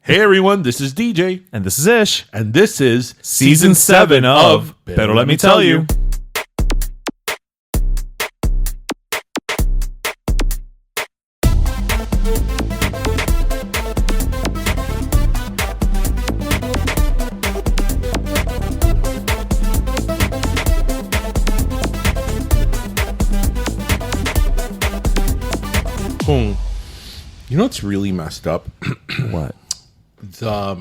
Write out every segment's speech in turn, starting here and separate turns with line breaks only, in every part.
Hey everyone, this is DJ.
And this is Ish.
And this is
Season 7 of Better Let Me Tell You.
Boom. You know what's really messed up?
What?
I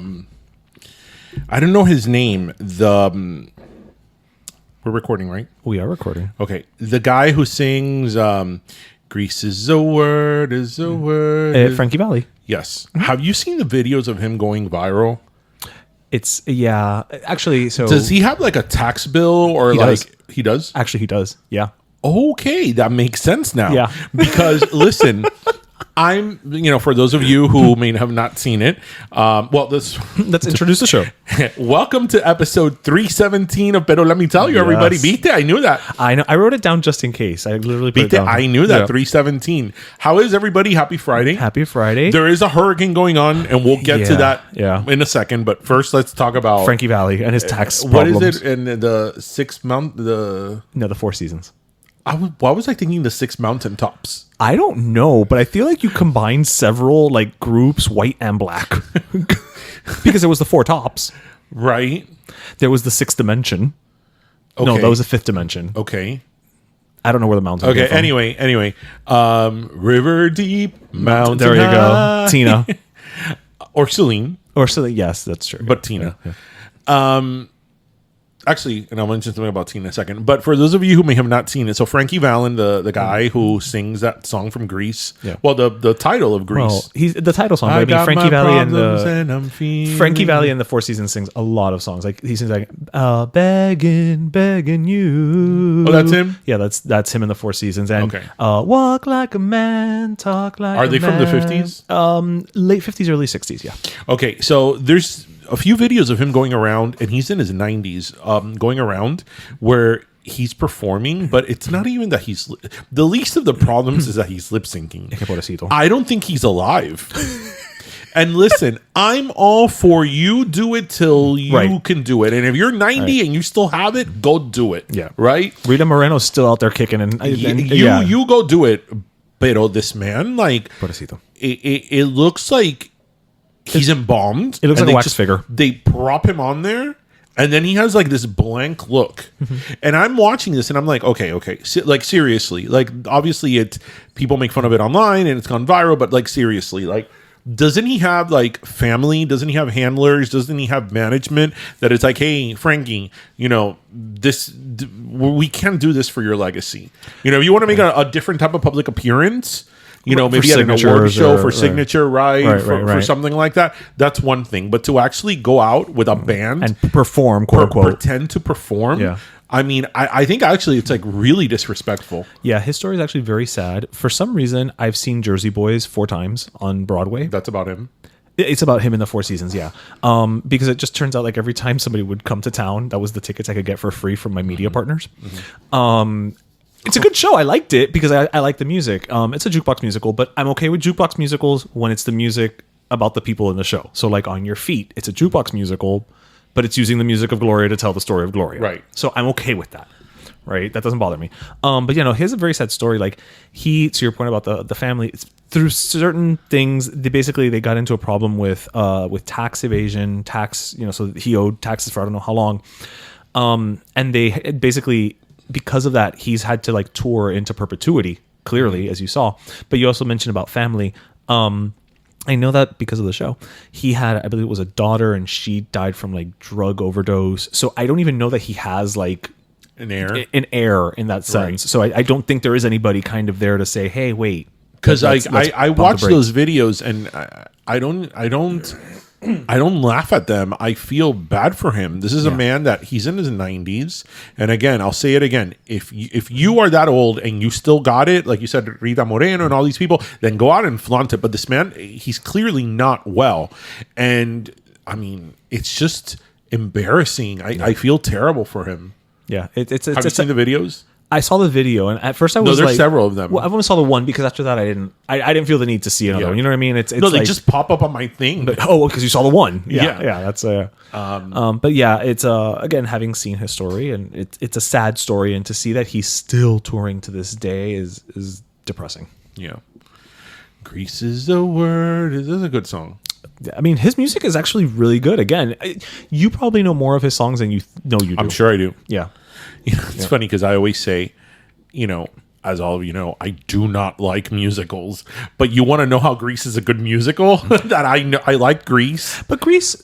don't know his name. We're recording, right?
We are recording.
Okay. The guy who sings Grease is a word,
Franki Valli.
Yes. Have you seen the videos of him going viral?
It's, yeah. Actually, so...
Does he have like a tax bill or
He
like...
does.
He does?
Actually, he does. Yeah.
Okay. That makes sense now.
Yeah.
Because, listen... for those of you who may have not seen it, let's
introduce the show.
Welcome to episode 317 of Pero Let Me Tell You, everybody.
Yes.
Vite, I knew that.
I know. I wrote it down just in case. I literally put it down.
I knew that.
Yeah.
317. How is everybody? Happy Friday.
Happy Friday.
There is a hurricane going on, and we'll get to that in a second. But first, let's talk about
Franki Valli and his tax
what
problems.
is it in the 6 month?
No, the 4 seasons.
Why was I thinking the 6 mountaintops?
I don't know, but I feel like you combined several like groups, white and black, because there was the 4 tops,
right?
There was the 6th dimension.
Okay.
No, that was the 5th dimension.
Okay.
I don't know where the mountain.
Okay. Anyway, river deep, mountain.
There you
high.
go, Tina
or Celine.
or Celine. Yes, that's true.
But Tina. Yeah. Actually, and I'll mention something about Tina in a second. But for those of you who may have not seen it, so Franki Valli, the guy who sings that song from Grease.
Yeah.
Well, the title of Grease.
Well, he's the title song. But I mean, Franki Valli and the 4 Seasons sings a lot of songs. Like he sings like begging you.
Oh, that's him.
Yeah, that's him in the 4 Seasons. And
okay.
Walk like a man, talk like.
Are they from the 50s?
Late 50s, early 60s. Yeah.
Okay, so there's a few videos of him going around, and he's in his 90s, going around where he's performing, but it's not even that he's... The least of the problems is that he's lip syncing. I don't think he's alive. And listen, I'm all for you do it till you can do it. And if you're 90 and you still have it, go do it.
Yeah.
Right?
Rita Moreno's still out there kicking.
You go do it. Pero this man, like... It looks like he's embalmed.
It looks like a wax figure.
They prop him on there, and then he has like this blank look. Mm-hmm. And I'm watching this, and I'm like, okay, like seriously, like obviously people make fun of it online, and it's gone viral. But like seriously, like doesn't he have like family? Doesn't he have handlers? Doesn't he have management that it's like, hey, Frankie, we can't do this for your legacy. If you want to make a different type of public appearance. Maybe at an award show for signature, for something like that. That's one thing. But to actually go out with a band
and perform, quote unquote,
pretend to perform. Yeah. I mean, I think actually it's like really disrespectful.
Yeah, his story is actually very sad. For some reason, I've seen Jersey Boys 4 times on Broadway.
That's about him.
It's about him in the 4 Seasons, yeah. Because it just turns out like every time somebody would come to town, that was the tickets I could get for free from my media partners. Mm-hmm. It's a good show. I liked it because I like the music. It's a jukebox musical, but I'm okay with jukebox musicals when it's the music about the people in the show. So like On Your Feet, it's a jukebox musical, but it's using the music of Gloria to tell the story of Gloria. Right. So I'm okay with that. Right. That doesn't bother me. But he has a very sad story. Like to your point about the family, it's through certain things, they got into a problem with tax evasion, so he owed taxes for I don't know how long. And they basically, because of that, he's had to like tour into perpetuity, clearly, as you saw. But you also mentioned about family. I know that because of the show. He had, I believe it was a daughter, and she died from like drug overdose. So I don't even know that he has like
an heir
in that sense. Right. So I don't think there is anybody kind of there to say, hey, wait.
Because I watch those videos, and I don't laugh at them. I feel bad for him. This is a man that he's in his 90s. And again, I'll say it again. If you are that old and you still got it, like you said, Rita Moreno and all these people, then go out and flaunt it. But this man, he's clearly not well. And I mean, it's just embarrassing. I feel terrible for him.
Yeah.
Have you seen the videos?
I saw the video, and at first I was
there's
like,
several of them.
Well, I only saw the one because after that I didn't feel the need to see another one. You know what I mean? It's
no, they
like,
just pop up on my thing.
but, because you saw the one.
Yeah.
That's but yeah, it's again, having seen his story, and it's a sad story, and to see that he's still touring to this day is depressing.
Yeah. Grease is the word. This is a good song.
I mean, his music is actually really good. Again, you probably know more of his songs than you know you do.
I'm sure I do.
Yeah.
You know, it's funny because I always say, you know, as all of you know, I do not like musicals. But you want to know how Grease is a good musical? That I know, I like Grease.
But Grease,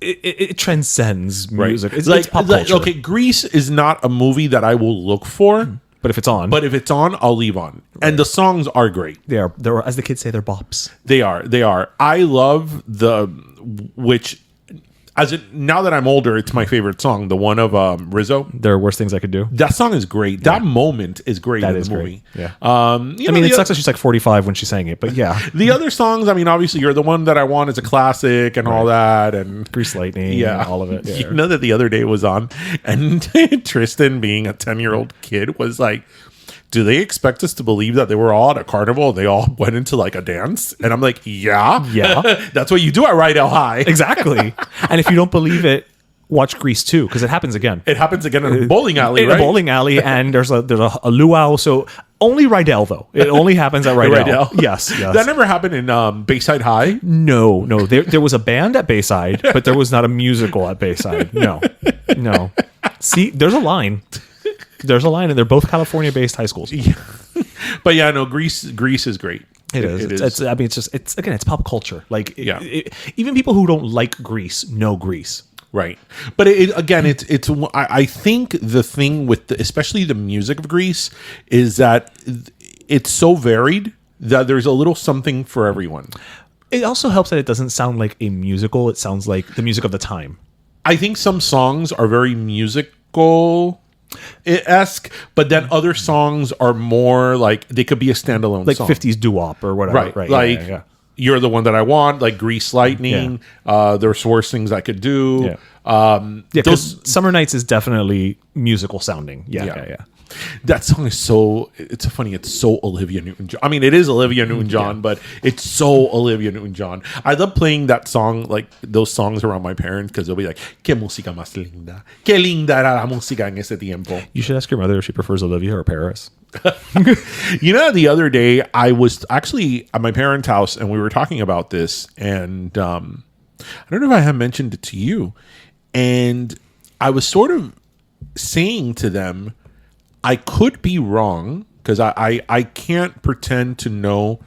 it transcends music.
Right.
It's pop culture.
Okay, Grease is not a movie that I will look for.
But if it's on.
But if it's on, I'll leave on. Right. And the songs are great.
They're, as the kids say, they're bops.
They are. I love now that I'm older, it's my favorite song. The one of Rizzo.
There are worse things I could do.
That song is great. That moment is great in the movie.
Great. Yeah. I mean, it sucks that she's like 45 when she sang it, but yeah.
The other songs, I mean, obviously, You're the One That I Want is a classic and all that, and
Grease Lightning, and all of it. Yeah.
You know that the other day was on, and Tristan, being a 10-year-old kid, was like, do they expect us to believe that they were all at a carnival and they all went into like a dance? And I'm like, yeah. That's what you do at Rydell Hight.
Exactly. And if you don't believe it, watch Grease 2, because it happens again.
It happens again in a bowling alley,
in a bowling alley, and there's a luau. So only Rydell, though. It only happens at Rydell. Yes.
That never happened in Bayside High?
No. There was a band at Bayside, but there was not a musical at Bayside. No. See, there's a line. And they're both California-based high schools.
Yeah. But yeah, no, Grease is great.
It is. I mean, it's pop culture. Like, even people who don't like Grease know Grease.
Right. But I think the thing with especially the music of Grease is that it's so varied that there's a little something for everyone.
It also helps that it doesn't sound like a musical. It sounds like the music of the time.
I think some songs are very musical-esque, but then other songs are more like they could be a standalone
like
song.
50s doo-wop or whatever. Right.
Like You're the One That I Want, like Grease Lightning. There's worse things I could do.
Because Summer Nights is definitely musical sounding. Yeah.
That song is it's so Olivia Newton-John. I mean, it is Olivia Newton-John, but it's so Olivia Newton-John. I love playing that song, like those songs around my parents, because they'll be like, "Qué música más linda. Qué linda era la música en ese tiempo."
You should ask your mother if she prefers Olivia or Paris.
You know, the other day I was actually at my parents' house and we were talking about this, and I don't know if I have mentioned it to you, and I was sort of saying to them, I could be wrong, because I can't pretend to know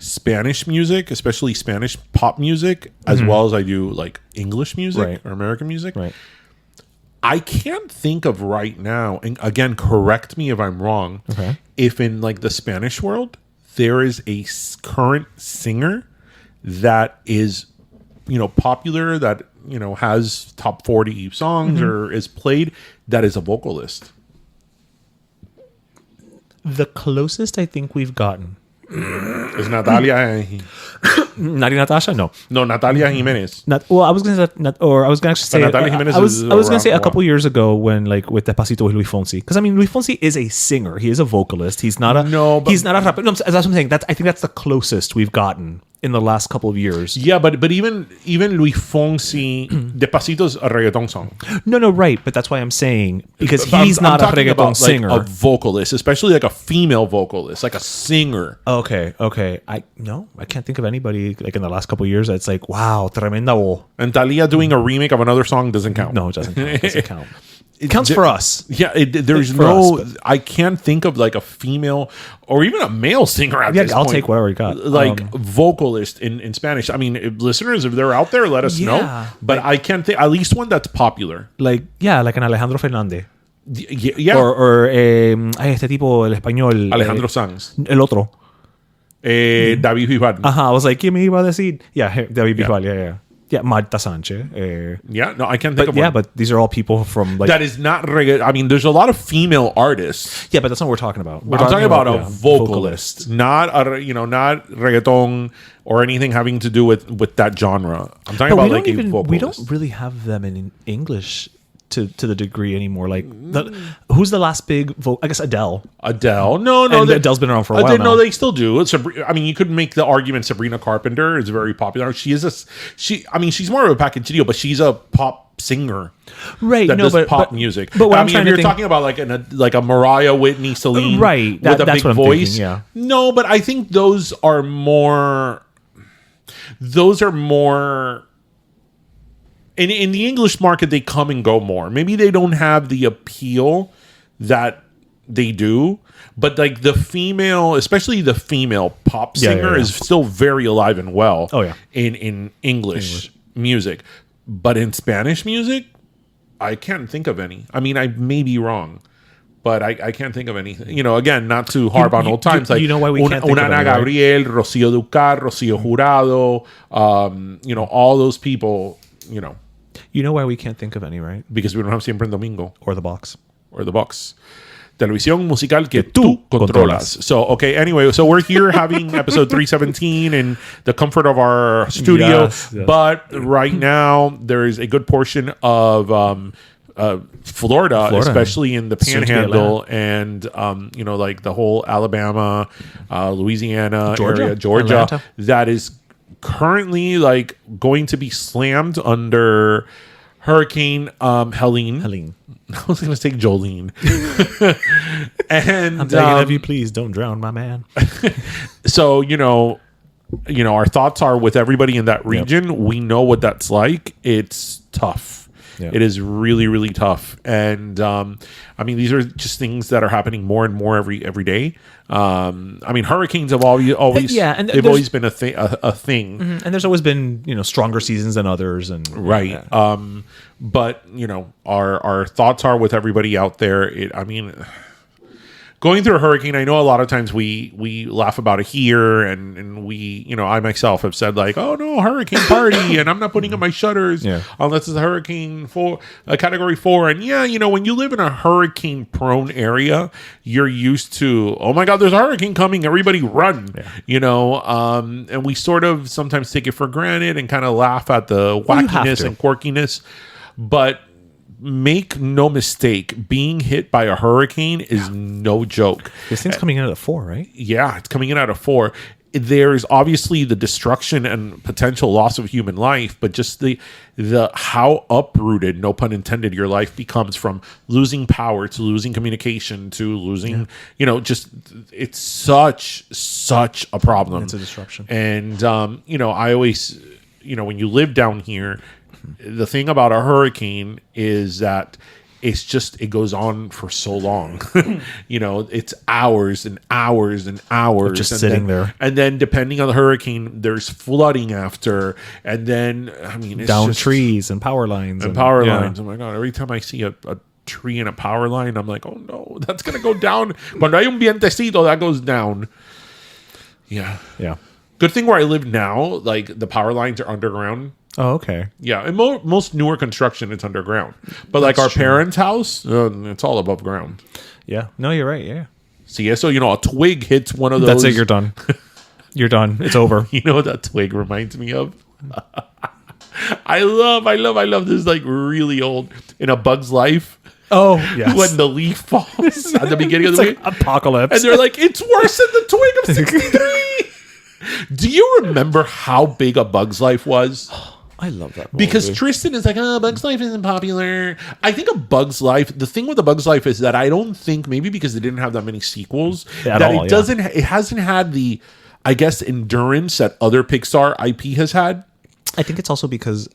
Spanish music, especially Spanish pop music, as well as I do like English music or American music.
Right.
I can't think of right now, and again, correct me if I'm wrong, if in like the Spanish world, there is a current singer that is, popular, that, has top 40 songs or is played, that is a vocalist.
The closest I think we've gotten
is Natalia.
Nati Natasha? No,
Natalia Jimenez.
I was going to say
Natalia Jimenez.
I was going to say a couple years ago when, like, with Despacito with Luis Fonsi, because I mean, Luis Fonsi is a singer. He is a vocalist. He's not a he's not a rapper. No, that's what I'm saying. I think that's the closest we've gotten in the last couple of years.
Yeah, but even Luis Fonsi, Despacito's a reggaeton song.
No, right. But that's why I'm saying, because he's not a reggaeton singer,
like a vocalist, especially like a female vocalist, like a singer.
Okay. I can't think of anybody like in the last couple of years that's like, wow, tremenda voz.
And Thalia doing a remake of another song doesn't count.
No, it doesn't count. It doesn't count. It counts for us.
Yeah, I can't think of like a female or even a male singer at this
I'll
point.
take whatever you got.
Like vocalist in Spanish. I mean, listeners, if they're out there, let us know. But I can't think, at least one that's popular.
Like an Alejandro Fernández.
Yeah.
Or este tipo, el español.
Alejandro Sanz.
El otro.
David Bisbal.
I was like, ¿qué me iba a decir? Yeah, David Bisbal, yeah. Yeah, Marta Sanchez.
I can't think of one.
Yeah, but these are all people from like...
That is not reggaeton. I mean, there's a lot of female artists.
Yeah, but that's not what we're talking about.
I'm talking about a vocalist, not not reggaeton or anything having to do with that genre. I'm talking about like a vocalist.
We don't really have them in English to the degree anymore. Like, who's the last big I guess Adele.
No,
And Adele's been around for a while now.
No, they still do. I mean, you could make the argument Sabrina Carpenter is very popular. She's more of a package deal, but she's a pop singer.
Right,
that does pop music.
But what
I mean, if you're talking about like a Mariah, Whitney, Celine,
right,
with a
that's
big
what I'm
voice,
thinking, yeah.
No, but I think those are more. In the English market, they come and go more. Maybe they don't have the appeal that they do, but like the female, especially the female pop singer, is still very alive and well.
Oh yeah,
in English music, but in Spanish music, I can't think of any. I mean, I may be wrong, but I can't think of anything. You know, again, not to harp on old times. Like,
you know why we can't think of
Ana
any,
Gabriel, Rocío Dúrcal, Rocío Jurado, you know, all those people, you know.
You know why we can't think of any, right?
Because we don't have Siempre en Domingo.
Or The Box.
Televisión musical que tú controlas. So, okay, anyway, so we're here having episode 317 in the comfort of our studio.
Yes.
But right now, there is a good portion of Florida, especially in the Panhandle and, you know, like the whole Alabama, Louisiana area, Georgia,
Atlanta.
that is currently like going to be slammed under Hurricane Helene. I was going to say Jolene. And
I'm begging of you, please don't drown my man.
So, you know, our thoughts are with everybody in that region. Yep. We know what that's like. It's tough. Yep. It is really, really tough. And I mean, these are just things that are happening more and more every day. I mean, hurricanes have always
and
they've always been a thing.
Mm-hmm. And there's always been, you know, stronger seasons than others, and
right. But you know, our thoughts are with everybody out there. I mean, going through a hurricane, I know a lot of times we laugh about it here, and we, you know, I myself have said like, oh no, hurricane party, and I'm not putting up my shutters unless it's a hurricane category 4. And yeah, you know, when you live in a hurricane prone area, you're used to, oh my God, there's a hurricane coming, everybody run, you know, and we sort of sometimes take it for granted and kind of laugh at the wackiness and quirkiness, but make no mistake, being hit by a hurricane is no joke.
This thing's coming in at a 4, right?
Yeah, it's coming in at a 4. There's obviously the destruction and potential loss of human life, but just the how uprooted, no pun intended, your life becomes from losing power to losing communication to losing, you know, just it's such a problem.
It's a disruption.
And you know, I always, you know, when you live down here, the thing about a hurricane is that it goes on for so long. You know, it's hours and hours and hours
just sitting there.
And then depending on the hurricane, there's flooding after. And then, I mean, it's
down
just
trees and power lines.
And power lines. Oh my God. Every time I see a tree and a power line, I'm like, oh no, that's going to go down. Cuando hay un vientecito, that goes down. Yeah.
Yeah.
Good thing where I live now, like the power lines are underground.
Oh, okay.
Yeah, and most newer construction, it's underground. But like our parents' house, it's all above ground.
Yeah. No, you're right. Yeah.
See, so, you know, a twig hits one of those.
That's it. You're done. You're done. It's over.
You know what that twig reminds me of? I love this, like, really old, in A Bug's Life.
Oh, yes.
When the leaf falls at the beginning of the
week. Like apocalypse.
And they're like, it's worse than the twig of 63. Do you remember how big A Bug's Life was?
I love that movie.
Because Tristan is like, Bug's Life isn't popular. I think A Bug's Life, the thing with A Bug's Life is that I don't think, maybe because they didn't have that many sequels, it hasn't had the, I guess, endurance that other Pixar IP has had.
I think it's also because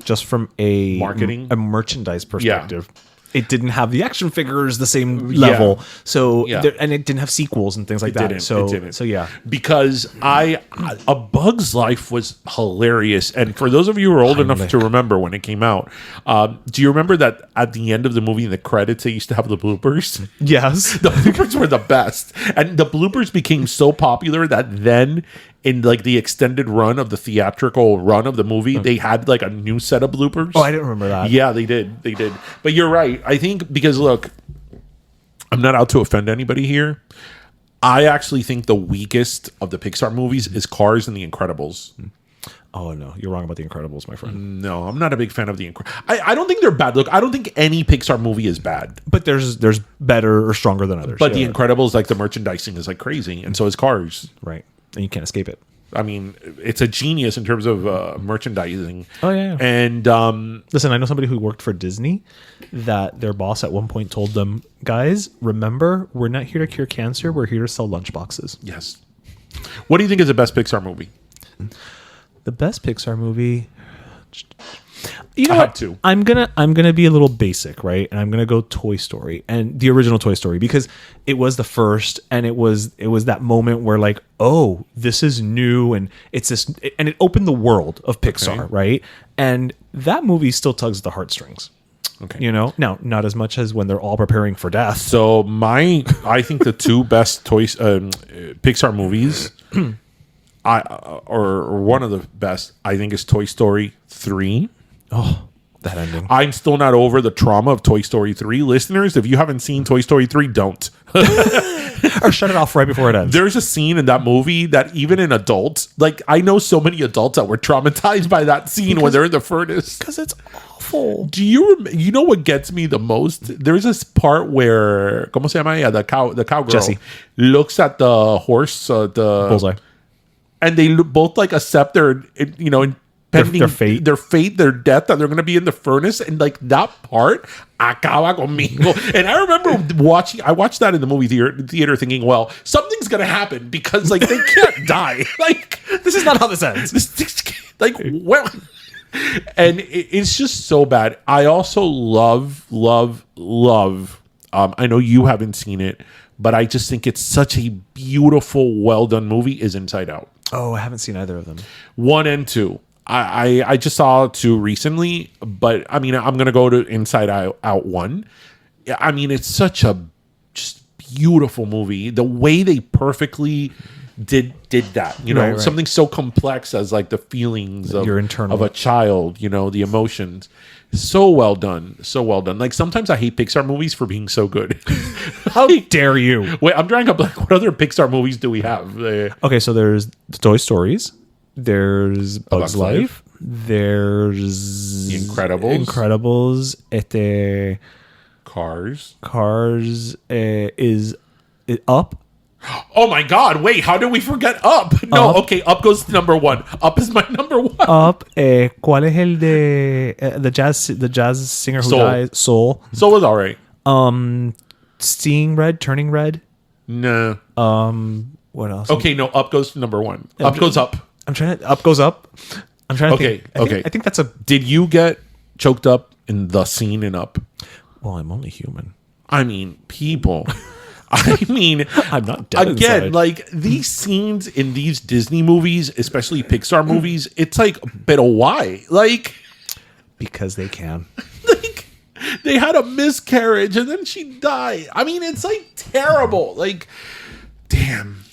just from a
marketing,
a merchandise perspective. Yeah. It didn't have the action figures the same level, so and it didn't have sequels and things like that. So yeah, because A Bug's Life was hilarious, and for those of you who are old enough to remember when it came out, do you remember that at the end of the movie in the credits they used to have the bloopers? Yes,
the bloopers were the best, and the bloopers became so popular that then, in like the extended run of the theatrical run of the movie, they had like a new set of bloopers.
Oh, I didn't remember that.
Yeah, they did. But you're right. I think because, look, I'm not out to offend anybody here. I actually think the weakest of the Pixar movies is Cars and The Incredibles.
Oh no, you're wrong about The Incredibles, my friend.
No, I'm not a big fan of the Incredibles. I don't think they're bad. Look, I don't think any Pixar movie is bad.
But there's better or stronger than others.
But The Incredibles, like the merchandising is like crazy, and so is Cars.
Right, and you can't escape it.
I mean, it's a genius in terms of merchandising.
Oh yeah.
And
listen, I know somebody who worked for Disney that their boss at one point told them, "Guys, remember, we're not here to cure cancer. We're here to sell lunchboxes."
yes. What do you think is the best Pixar movie?
The best Pixar movie. You know
I
what?
have two.
I'm gonna be a little basic, right? And I'm gonna go Toy Story and the original Toy Story because it was the first, and it was that moment where like, oh, this is new, and it's this, and it opened the world of Pixar,
Okay.
right? And that movie still tugs at the heartstrings.
Okay.
You know, now not as much as when they're all preparing for death.
So I think the two best Pixar movies, or one of the best, I think is Toy Story 3.
Oh, that ending.
I'm still not over the trauma of Toy Story 3. Listeners, if you haven't seen Toy Story 3, don't.
Or shut it off right before it ends.
There's a scene in that movie that even in adults, like I know so many adults that were traumatized by that scene when they're in the furnace.
Because it's awful.
Do you know what gets me the most? There's this part where, ¿cómo se llama ella? The cowgirl
Jessie
looks at the horse, the
Bullseye.
and they both like accept their, impending
their fate.
their death, that they're going to be in the furnace, and like that part acaba conmigo. And I remember I watched that in the movie theater thinking, well, something's going to happen because like they can't die. Like
This is not how this ends.
like well, and it's just so bad. I also love. I know you haven't seen it, but I just think it's such a beautiful, well done movie. Is Inside Out.
Oh, I haven't seen either of them.
1 and 2. I just saw 2 recently, but I mean, I'm gonna go to Inside Out 1. Yeah, I mean, it's such a just beautiful movie. The way they perfectly did that,
Right.
something so complex as like the feelings of
Your internal.
of a child, the emotions. So well done. Like sometimes I hate Pixar movies for being so good.
How dare you?
Wait, I'm drawing up like what other Pixar movies do we have?
Okay, so there's the Toy Stories. There's Bugs
Bug's Life.
Life. There's
The Incredibles. Cars.
Cars is Up.
Oh my God! Wait, how did we forget Up? No,
Up.
okay, Up goes to number 1. Up is my number 1.
Up. ¿Cuál es el de the jazz singer who
Soul.
dies? Soul.
So it was all right.
Seeing Red, Turning Red.
No.
What else?
Okay, no. Up goes to number 1. Up goes up.
Up goes up. I'm trying to
Okay,
think. I think that's a.
Did you get choked up in the scene in Up?
Well, I'm only human.
I mean, people. I mean,
I'm not dead
again,
inside.
like these scenes in these Disney movies, especially Pixar movies, it's like, but why? Like
Because they can.
they had a miscarriage and then she died. I mean, it's like terrible. Like, damn.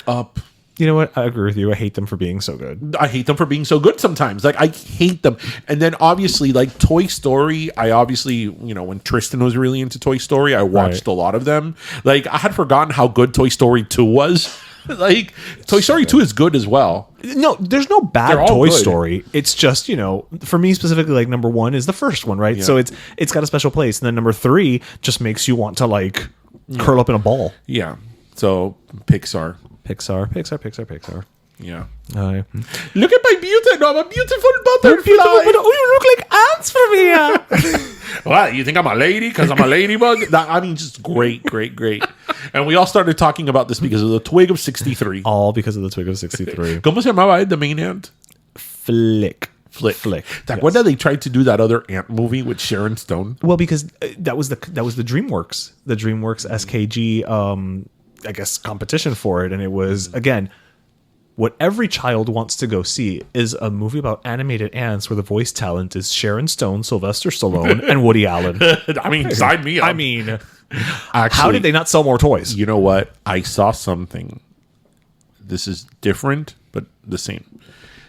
Up.
You know what? I agree with you. I hate them for being so good.
I hate them for being so good sometimes. Like, I hate them. And then obviously, like Toy Story, I obviously, when Tristan was really into Toy Story, I watched a lot of them. Like, I had forgotten how good Toy Story 2 was. Like, Toy Story 2 is good as well.
No, there's no
They're
bad
all
Toy
good.
Story. It's just, for me specifically, like number 1 is the first one, right?
Yeah.
So it's got a special place. And then number 3 just makes you want to like curl up in a ball.
Yeah. So, Pixar.
Pixar.
Yeah.
Look
at my beauty. No, I'm a beautiful butterfly.
Oh, you look like ants from here.
What? You think I'm a lady because I'm a ladybug? Just great. And we all started talking about this because of the Twig of 63.
All because of the Twig of 63.
¿Cómo se llamaba the main ant?
Flick.
Like,
Yes.
when did they try to do that other ant movie with Sharon Stone?
Well, because that was the DreamWorks, SKG, I guess competition for it, and it was again what every child wants to go see is a movie about animated ants where the voice talent is Sharon Stone, Sylvester Stallone, and Woody Allen.
I mean, sign me up.
I mean,
actually,
how did they not sell more toys?
You know what? I saw something. This is different, but the same.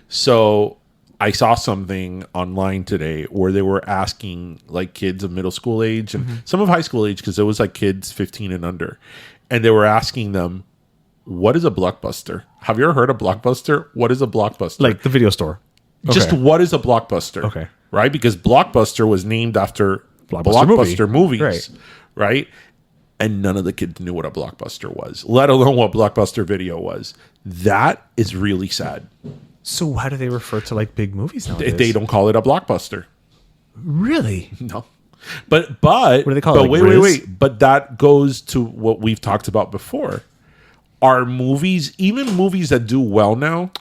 So I saw something online today where they were asking like kids of middle school age and some of high school age, because it was like kids 15 and under. And they were asking them, what is a Blockbuster? Have you ever heard of Blockbuster? What is a Blockbuster?
Like the video store.
Just
Okay.
what is a blockbuster?
Okay.
Right? Because Blockbuster was named after
Blockbuster
Blockbuster movies.
Right.
Right? And none of the kids knew what a Blockbuster was, let alone what Blockbuster Video was. That is really sad.
So how do they refer to like big movies nowadays?
They don't call it a Blockbuster.
Really?
No. But what
do they call it, like
wait,
Riz?
wait. But that goes to what we've talked about before. Are movies, even movies that do well now,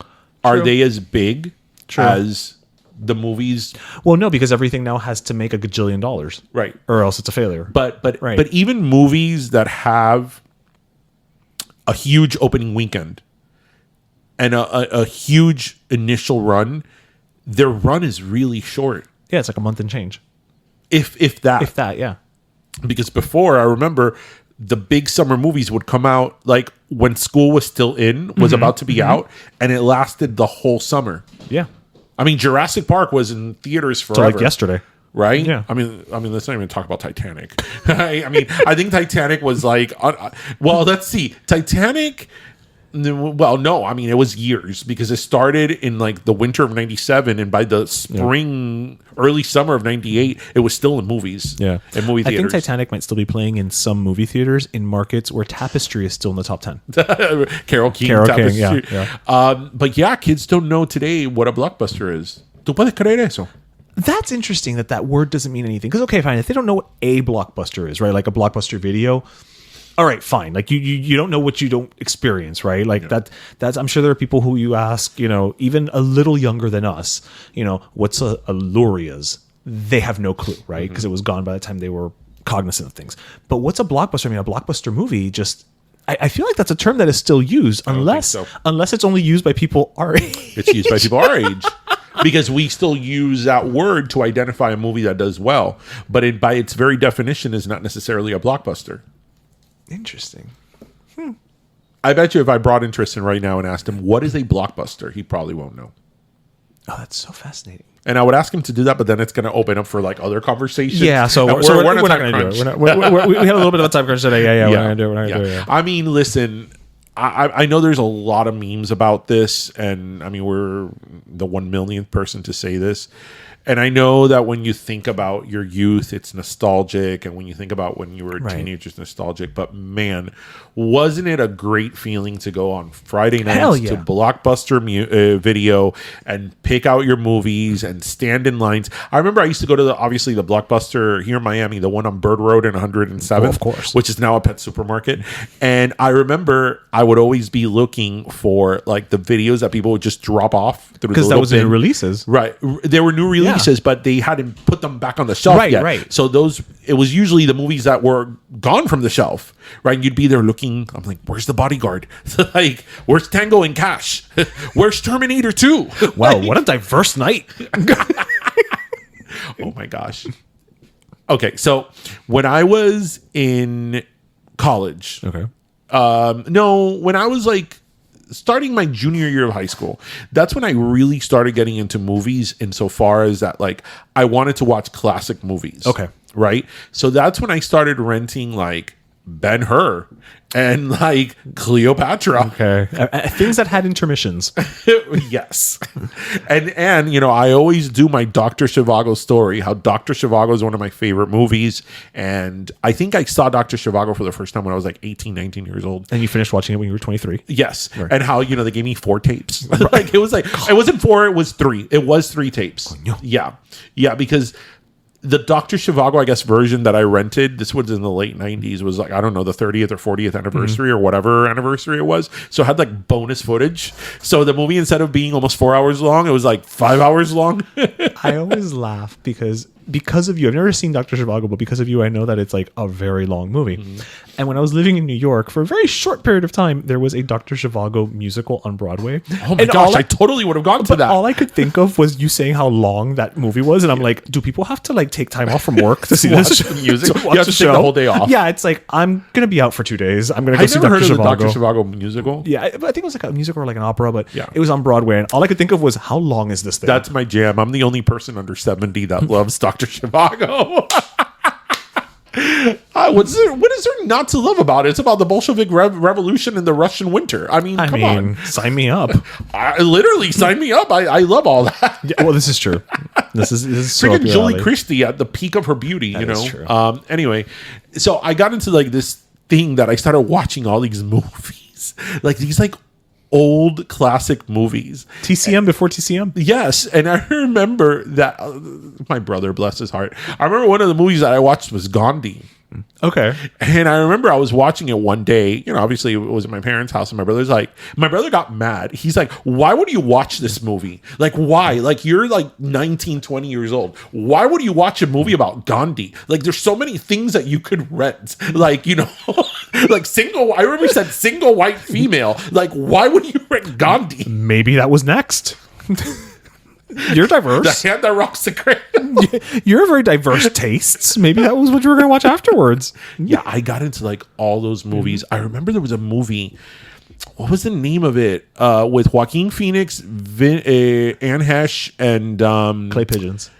are
True.
they as big
True.
as the movies?
Well, no, because everything now has to make $1 gajillion,
Right.
or else it's a failure.
But
Right.
but even movies that have a huge opening weekend and a huge initial run, their run is really short.
Yeah, it's like a month and change.
If that.
If that, yeah.
Because before, I remember the big summer movies would come out like when school was still in, was about to be out, and it lasted the whole summer.
Yeah.
I mean, Jurassic Park was in theaters
So
forever.
like yesterday.
Right?
Yeah.
I mean, let's not even talk about Titanic. I mean, I think Titanic was like, well, let's see. Titanic, well, no, I mean, it was years because it started in like the winter of 97, and by the spring, early summer of 98, it was still in movies.
Yeah.
In movie
I think
theaters.
Titanic might still be playing in some movie theaters in markets where Tapestry is still in the top 10.
Carole King.
Carole King,
Tapestry.
yeah.
But yeah, kids don't know today what a blockbuster is. ¿Tú puedes creer eso?
That's interesting that word doesn't mean anything. Because, okay, fine. If they don't know what a blockbuster is, right? Like a Blockbuster video. All right, fine. Like you don't know what you don't experience, right? Like that's, I'm sure there are people who you ask, even a little younger than us, what's a Luria's? They have no clue, right? Because it was gone by the time they were cognizant of things. But what's a blockbuster? I mean, a blockbuster movie just, I feel like that's a term that is still used unless it's only used by people our age.
It's used by people our age. Because we still use that word to identify a movie that does well, but by its very definition is not necessarily a blockbuster.
Interesting.
I bet you if I brought interest in right now and asked him, what is a blockbuster? He probably won't know.
Oh, that's so fascinating.
And I would ask him to do that, but then it's going to open up for like other conversations.
Yeah, so
And
we're not going to do it. We have a little bit of a time crunch today. Yeah, we're not going to do it. Yeah.
I mean, listen, I know there's a lot of memes about this, and I mean, we're the 1 millionth person to say this. And I know that when you think about your youth, it's nostalgic. And when you think about when you were a teenager, it's nostalgic. But man, wasn't it a great feeling to go on Friday nights to Blockbuster Video and pick out your movies and stand in lines? I remember I used to go to the Blockbuster here in Miami, the one on Bird Road and 107th,
of course,
which is now a pet supermarket. And I remember I would always be looking for like the videos that people would just drop off
because that was new releases,
right? There were new releases, but they hadn't put them back on the shelf yet.
Right.
So it was usually the movies that were gone from the shelf, right? And you'd be there looking. I'm like, where's The Bodyguard? Like, where's Tango and Cash? Where's Terminator 2?
Wow, what a diverse night!
Oh my gosh. Okay, so when I was in college, when I was like starting my junior year of high school, that's when I really started getting into movies insofar as that, like, I wanted to watch classic movies.
Okay.
Right? So that's when I started renting, like, Ben-Hur and, like, Cleopatra.
Okay. Things that had intermissions.
Yes. And I always do my Dr. Zhivago story, how Dr. Zhivago is one of my favorite movies. And I think I saw Dr. Zhivago for the first time when I was like 18, 19 years old.
And you finished watching it when you were 23.
Yes.
Right.
And how, they gave me 4 tapes. Like, it wasn't 4, it was 3. It was 3 tapes. Yeah. Yeah, because the Dr. Zhivago, I guess, version that I rented, this was in the late 90s, was like, I don't know, the 30th or 40th anniversary or whatever anniversary it was. So it had like bonus footage. So the movie, instead of being almost 4 hours long, it was like 5 hours long.
I always laugh because of you. I've never seen Dr. Zhivago, but because of you, I know that it's like a very long movie. And when I was living in New York for a very short period of time, there was a Dr. Zhivago musical on Broadway.
Oh my gosh, I totally would have gone to that.
All I could think of was you saying how long that movie was, and I'm like, do people have to like take time off from work to see this
music?
To
you have to take the whole day off.
Yeah, it's like, I'm gonna be out for 2 days. I'm gonna go see
Dr.
Dr. Zhivago.
Dr. Zhivago musical.
Yeah, I think it was like a musical or like an opera, but
yeah,
it was on Broadway, and all I could think of was, how long is this thing?
That's my jam. I'm the only person under 70 that loves Dr. Zhivago. What is there not to love about it? It's about the Bolshevik revolution and the Russian winter. I mean, come on.
Sign me up.
Literally, sign me up. I love all that.
Yeah, well, this is true. This is so
freaking Julie Christie at the peak of her beauty, you know.
True.
Anyway, so I got into like this thing that I started watching all these movies, like these like old classic movies.
TCM before TCM?
Yes. And I remember that my brother, bless his heart, I remember one of the movies that I watched was Gandhi.
Okay.
And I remember I was watching it one day, you know, obviously it was at my parents' house, and my brother got mad. He's like, why would you watch this movie? Like, why? Like, you're like 19, 20 years old. Why would you watch a movie about Gandhi? Like, there's so many things that you could rent. Like, you know, like I remember he said single white female. Like, why would you rent Gandhi?
Maybe that was next. You're diverse.
The hand that rocks the cradle.
You're very diverse tastes. Maybe that was what you were going to watch afterwards.
Yeah, I got into like all those movies. I remember there was a movie. What was the name of it? With Joaquin Phoenix, Anne Hesh, and
Clay Pigeons.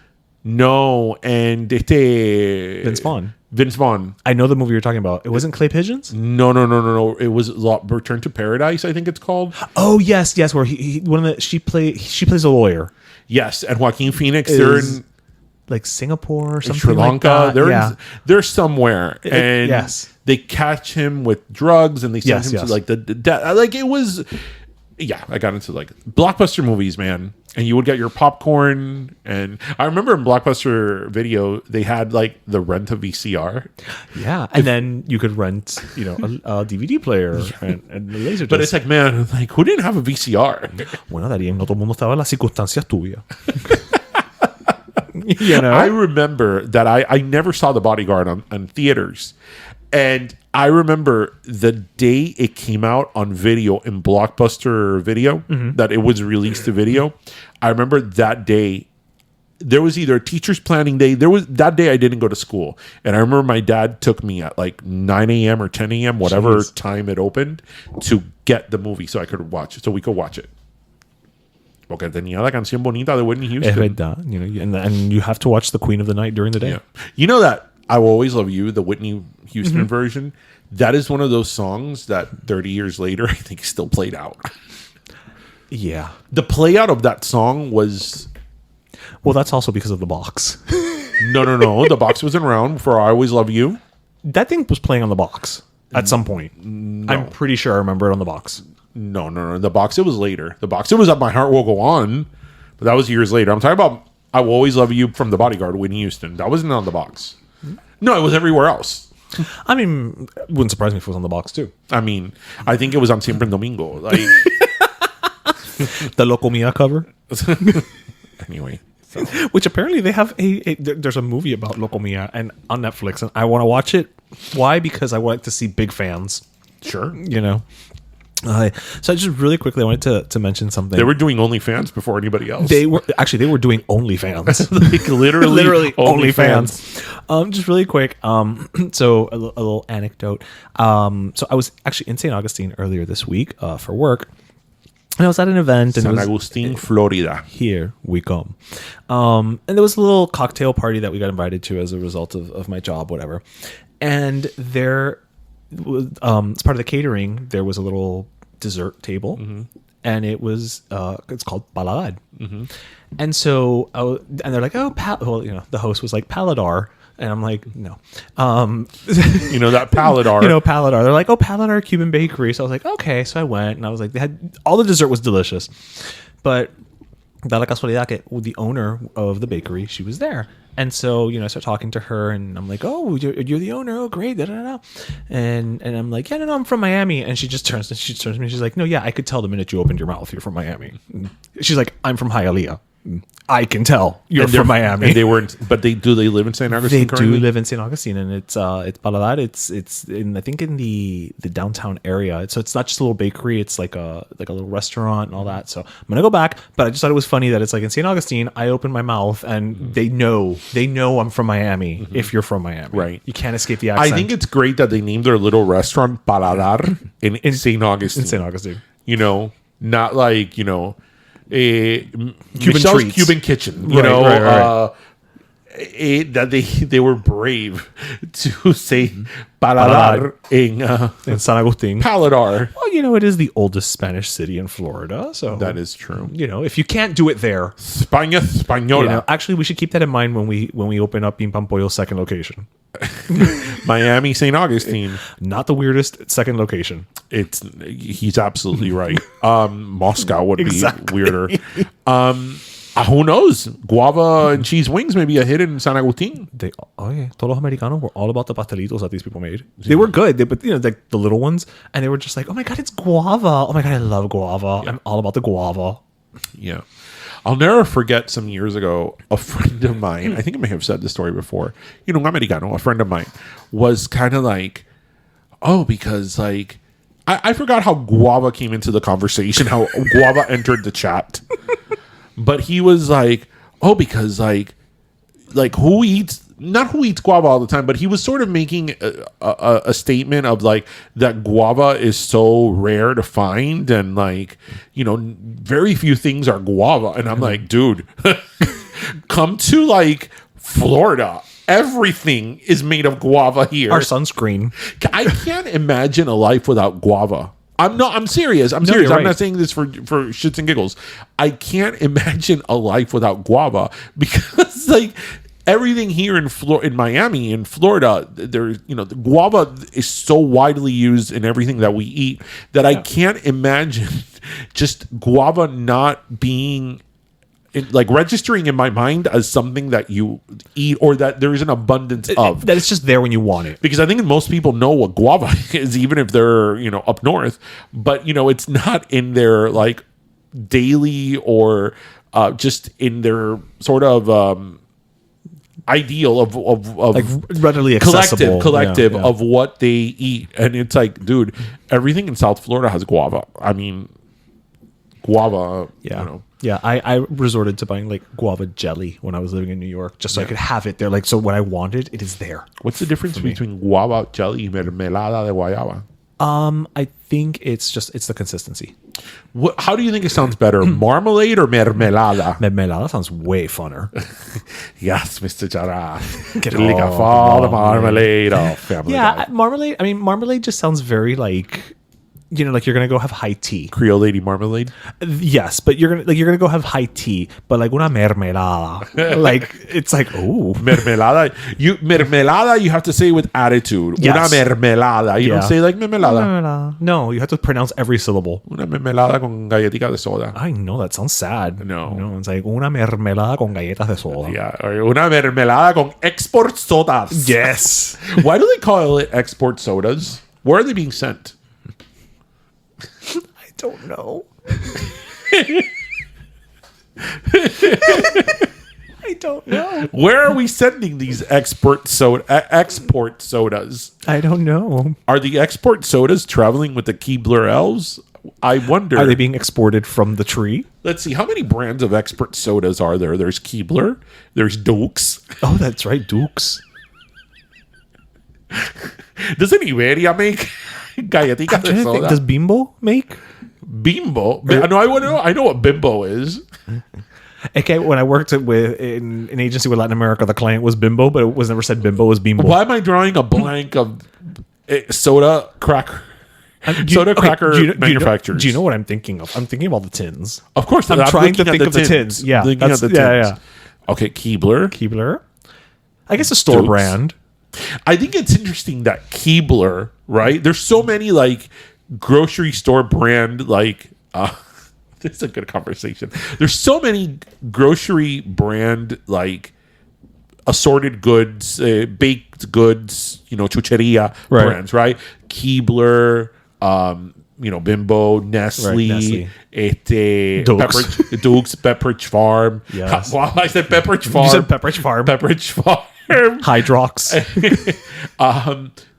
No, and
Vince Vaughn.
Vince Vaughn.
I know the movie you're talking about. It wasn't Clay Pigeons?
No. It was Return to Paradise, I think it's called.
Oh yes, where she plays a lawyer.
Yes, and Joaquin Phoenix, they're in
like Singapore or something
Sri Lanka.
Like that.
They're somewhere, and
yes,
they catch him with drugs, and they send him to like the like it was. Yeah, I got into like Blockbuster movies, man. And you would get your popcorn. And I remember in Blockbuster Video, they had like the rent a VCR.
Yeah. And then you could rent, you know, a DVD player and a laser disc.
But it's like, man, like who didn't have a VCR?
Bueno, Darío, no todo el mundo estaba en las circunstancias tuyas. You know?
I remember that I never saw The Bodyguard on theaters. And I remember the day it came out on video in Blockbuster Video, that it was released to video. I remember that day, there was either a teacher's planning day. That day I didn't go to school. And I remember my dad took me at like 9 a.m. or 10 a.m., whatever time it opened, to get the movie so I could watch it, so we could watch it. Porque tenía la canción bonita de Whitney Houston.
Es verdad. You know, and you have to watch The Queen of the Night during the day.
Yeah. You know that I Will Always Love You, the Whitney Houston version, that is one of those songs that 30 years later, I think is still played out.
Yeah.
The play out of that song was...
Well, that's also because of the box.
No. The box wasn't around for I Always Love You.
That thing was playing on the box at some point.
No.
I'm pretty sure I remember it on the box.
No. The box, it was later. The box, it was at My Heart Will Go On, but that was years later. I'm talking about I Will Always Love You from The Bodyguard, Whitney Houston. That wasn't on the box. No, it was everywhere else.
I mean, it wouldn't surprise me if it was on the box too.
I mean, I think it was on Siempre en Domingo. Like
the Loco Mia cover.
Anyway. So.
Which apparently they have there's a movie about Loco Mia and on Netflix, and I want to watch it. Why? Because I like to see big fans.
Sure.
You know. So I just really quickly I wanted to mention something.
They were doing OnlyFans before anybody else.
They were doing OnlyFans.
Like literally
OnlyFans. Just really quick. So a little anecdote. So I was actually in St. Augustine earlier this week for work. And I was at an event.
San Agustin, Florida.
Here we come. And there was a little cocktail party that we got invited to as a result of my job, whatever. And there was, as part of the catering, there was a little dessert table. And it was, it's called Paladar. And so, and they're like, oh, well, you know, the host was like, Paladar. And I'm like, no.
You know, that Paladar.
Paladar. They're like, oh, Paladar Cuban Bakery. So I was like, okay. So I went and I was like, all the dessert was delicious. But da la casualidad que the owner of the bakery, she was there. And so, you know, I start talking to her and I'm like, oh, you're the owner. Oh, great. Da, da, da. And I'm like, yeah, no, I'm from Miami. And she turns to me. She's like, no, yeah, I could tell the minute you opened your mouth, you're from Miami. She's like, I'm from Hialeah. I can tell you're from Miami.
And they weren't, but do they live in St. Augustine?
They
currently?
do live in St. Augustine, and it's Paladar. It's in, I think, in the downtown area. So it's not just a little bakery; it's like a little restaurant and all that. So I'm gonna go back, but I just thought it was funny that it's like in St. Augustine. I open my mouth, and they know I'm from Miami. If you're from Miami,
right?
You can't escape the accent.
I think it's great that they named their little restaurant Paladar in St. Augustine.
In St. Augustine,
you know, not like Cuban
treats.
Cuban Kitchen,
you know.
that they were brave to say paladar
in San Agustin.
paladar.
Well, it is the oldest Spanish city in Florida, so
That is true.
if you can't do it there,
España Española.
actually, we should keep that in mind when we open up in Pan Pollo's second location.
Miami St Augustine.
Not the weirdest second location.
He's absolutely right. Moscow would
Exactly.
be weirder. Who knows? Guava and cheese wings may be a hit in San Agustin.
Todos los americanos were all about the pastelitos that these people made. They were good, but like the little ones, and they were just like, oh my god, it's guava. Oh my god, I love guava. I'm all about the guava.
Yeah. I'll never forget some years ago, a friend of mine, I think I may have said this story before, Americano, a friend of mine, was kind of like, because like, I forgot how guava came into the conversation, how guava entered the chat. But he was like, because like who eats guava all the time, but he was sort of making a statement of like that guava is so rare to find, and like, very few things are guava. And I'm like, dude, come to like Florida. Everything is made of guava here.
Our sunscreen.
I can't imagine a life without guava. I'm serious. I'm
you're
serious. I'm
right.
not saying this for shits and giggles. I can't imagine a life without guava, because like everything here in Miami, in Florida, there's the guava is so widely used in everything that we eat that I can't imagine just guava not being like registering in my mind as something that you eat or that there is an abundance of.
That it's just there when you want it.
Because I think most people know what guava is, even if they're, up north. But, it's not in their like daily or just in their sort of ideal of
Like readily accessible.
collective
Yeah.
of what they eat. And it's like, dude, everything in South Florida has guava. I mean, guava,
Yeah. Yeah, I resorted to buying like guava jelly when I was living in New York, just so I could have it there. Like, so when I wanted, it is there.
What's the difference between guava jelly y mermelada de guayaba?
I think it's the consistency.
How do you think it sounds better, marmalade or mermelada?
Mermelada sounds way funner.
Yes, Mr. Jara.
Get
Like a
all
fall
the
of marmalade. Oh, family
Yeah,
guy.
marmalade. I mean, marmalade just sounds very like, like you're gonna go have high tea.
Creole lady marmalade.
Yes, but you're gonna go have high tea, but like una mermelada, like it's like
Mermelada. You have to say with attitude.
Yes.
Una mermelada. You don't say like mermelada.
No, you have to pronounce every syllable.
Una mermelada con galletica de soda.
I know that sounds sad.
No.
It's like una mermelada con galletas de soda.
Yeah, or una mermelada con export sodas.
Yes.
Why do they call it export sodas? Where are they being sent?
I don't know. I don't know.
Where are we sending these export sodas?
I don't know.
Are the export sodas traveling with the Keebler elves? I wonder.
Are they being exported from the tree?
Let's see. How many brands of export sodas are there? There's Keebler. There's Dukes.
Oh, that's right, Dukes.
Doesn't Iberia make galletica de soda?
Does Bimbo make?
Bimbo? No, I know what Bimbo is.
Okay, when I worked with in an agency with Latin America, the client was Bimbo, but it was never said Bimbo, it was Bimbo.
Why am I drawing a blank of soda cracker? Cracker manufacturers.
Do you know what I'm thinking of? I'm thinking of all the tins.
Of course,
I'm trying to think of the tins. Yeah,
Looking at the tins.
yeah.
Okay, Keebler.
Keebler. I guess a store
Dukes.
brand.
I think it's interesting that Keebler, right? There's so many like grocery store brand like this is a good conversation. There's so many grocery brand like assorted goods, baked goods, chucheria brands, right? Keebler, Bimbo, Nestle,
Dukes.
Dukes, Pepperidge Farm.
Yes.
Well, I said Pepperidge Farm.
You said Pepperidge Farm.
Pepperidge Farm.
Hydrox.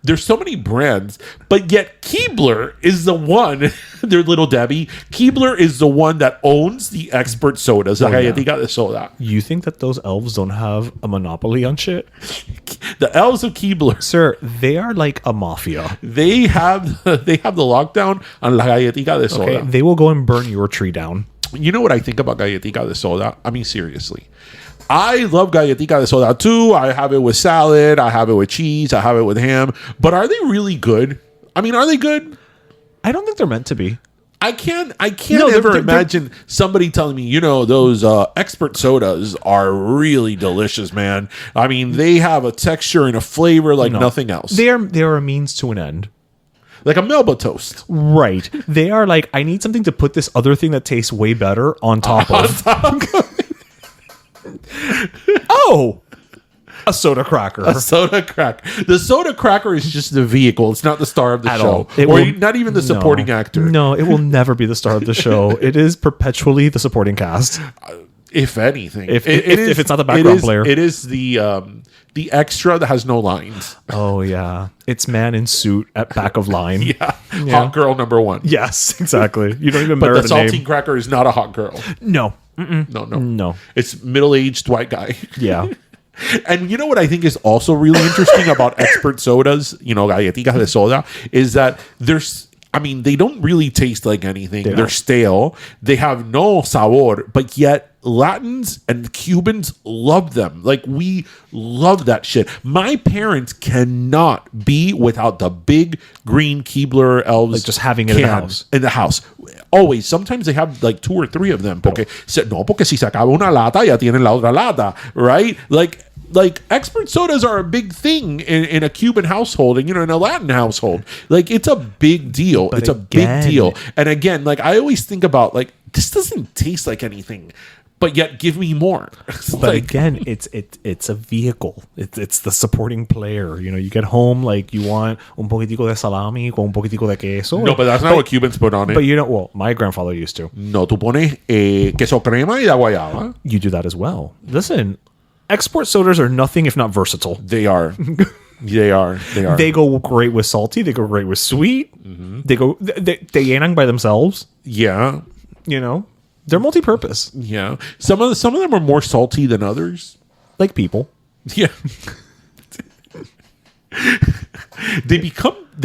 There's so many brands, but yet Keebler is the one, their little Debbie, Keebler is the one that owns the expert sodas. La galletica de soda.
You think that those elves don't have a monopoly on shit?
The elves of Keebler,
Sir, they are like a mafia.
they have the lockdown on La galletica de soda.
Okay, they will go and burn your tree down.
You know what I think about galletica de soda? I mean, seriously. I love galletica de soda too. I have it with salad. I have it with cheese. I have it with ham. But are they really good? I mean, are they good?
I don't think they're meant to be.
I can't ever imagine somebody telling me, those expert sodas are really delicious, man. I mean, they have a texture and a flavor like nothing else.
They are a means to an end.
Like a Melba toast.
Right. They are like, I need something to put this other thing that tastes way better on top of. Oh! A soda cracker.
A soda cracker. The soda cracker is just the vehicle. It's not the star of the
At
show.
all. It
Or
will-
not even the supporting actor.
No, it will never be the star of the show. It is perpetually the supporting cast.
If anything.
If it's not the background player.
It is the extra that has no lines.
Oh, yeah. It's man in suit at back of line.
Yeah. Hot girl number 1.
Yes, exactly. You don't even
But
merit
the
a name.
saltine cracker is not a hot girl.
No.
No. It's middle-aged white guy.
Yeah.
And you know what I think is also really interesting about expert sodas, galletitas de soda, is that they don't really taste like anything. They're stale. They have no sabor, but yet Latins and Cubans love them. Like, we love that shit. My parents cannot be without the big green Keebler elves.
Like just having it in the house.
In the house. Always. Sometimes they have like 2 or 3 of them. Porque si se acaba una lata, ya tienen la otra lata. Right? Like expert sodas are a big thing in a Cuban household and in a Latin household. Like, it's a big deal.
But
it's a big deal. And again, like, I always think about, like, this doesn't taste like anything, but yet give me more.
But again, it's a vehicle. It's the supporting player. You get home, like, you want un poquitico de salami con un poquitico de queso.
No, but that's not what Cubans put on it.
But well, my grandfather used to.
No, tú pones queso crema y la guayaba.
You do that as well. Listen, export sodas are nothing if not versatile.
They are. They are.
They go great with salty. They go great with sweet. Mm-hmm. They llenan by themselves.
Yeah.
They're multi-purpose.
Yeah. Some of them are more salty than others.
Like people.
Yeah. They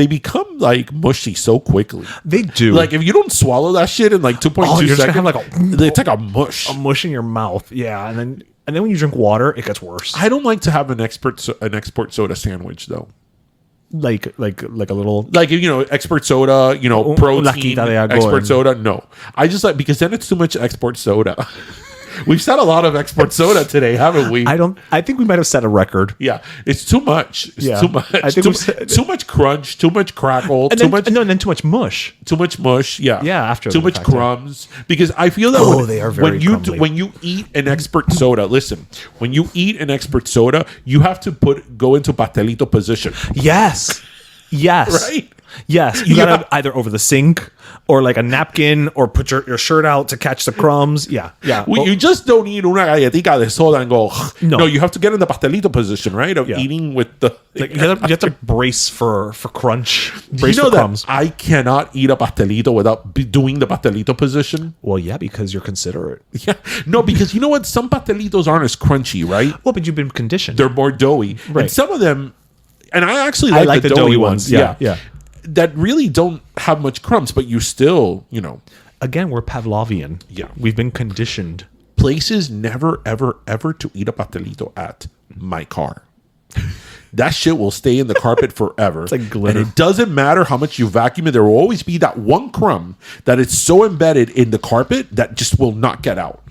become like mushy so quickly.
They do.
Like, if you don't swallow that shit in like 2.2
you're
seconds,
just gonna have
it's like a mush.
a mush in your mouth. Yeah, and then when you drink water, it gets worse.
I don't like to have an export soda sandwich though.
Like a little,
Like, export soda, protein,
laquita de algo
export
and-
soda. No, I just like, because then it's too much export soda. We've said a lot of export soda today, haven't we?
I think we might have set a record.
Yeah, it's too much. It's too much.
I think
too much crunch, too much crackle,
and
too
then too much mush.
too much mush. Yeah,
Yeah, after
too
the
much
fact, yeah.
crumbs. Because I feel that
they are very crumbly.
when you eat an expert soda, listen, when you eat an expert soda, you have to go into pastelito position.
Yes.
Right?
Yes. You gotta either over the sink or like a napkin or put your shirt out to catch the crumbs. Yeah.
You just don't eat una galletica de soda and go.
No.
You have to get in the pastelito position, right? Of eating with the.
Like, you have to brace for crunch. Brace
You know
for crumbs.
that I cannot eat a pastelito without doing the pastelito position.
Well, yeah, because you're considerate.
Yeah, no, because you know what? Some pastelitos aren't as crunchy, right?
Well, but you've been conditioned.
They're more doughy,
Right.
and some of them, and I actually
I
like the doughy ones.
Yeah.
That really don't have much crumbs, but you still,
Again, we're Pavlovian.
Yeah.
We've been conditioned.
places never, ever, ever to eat a pastelito at my car. That shit will stay in the carpet forever.
It's like glitter.
And it doesn't matter how much you vacuum it. There will always be that one crumb that is so embedded in the carpet that just will not get out.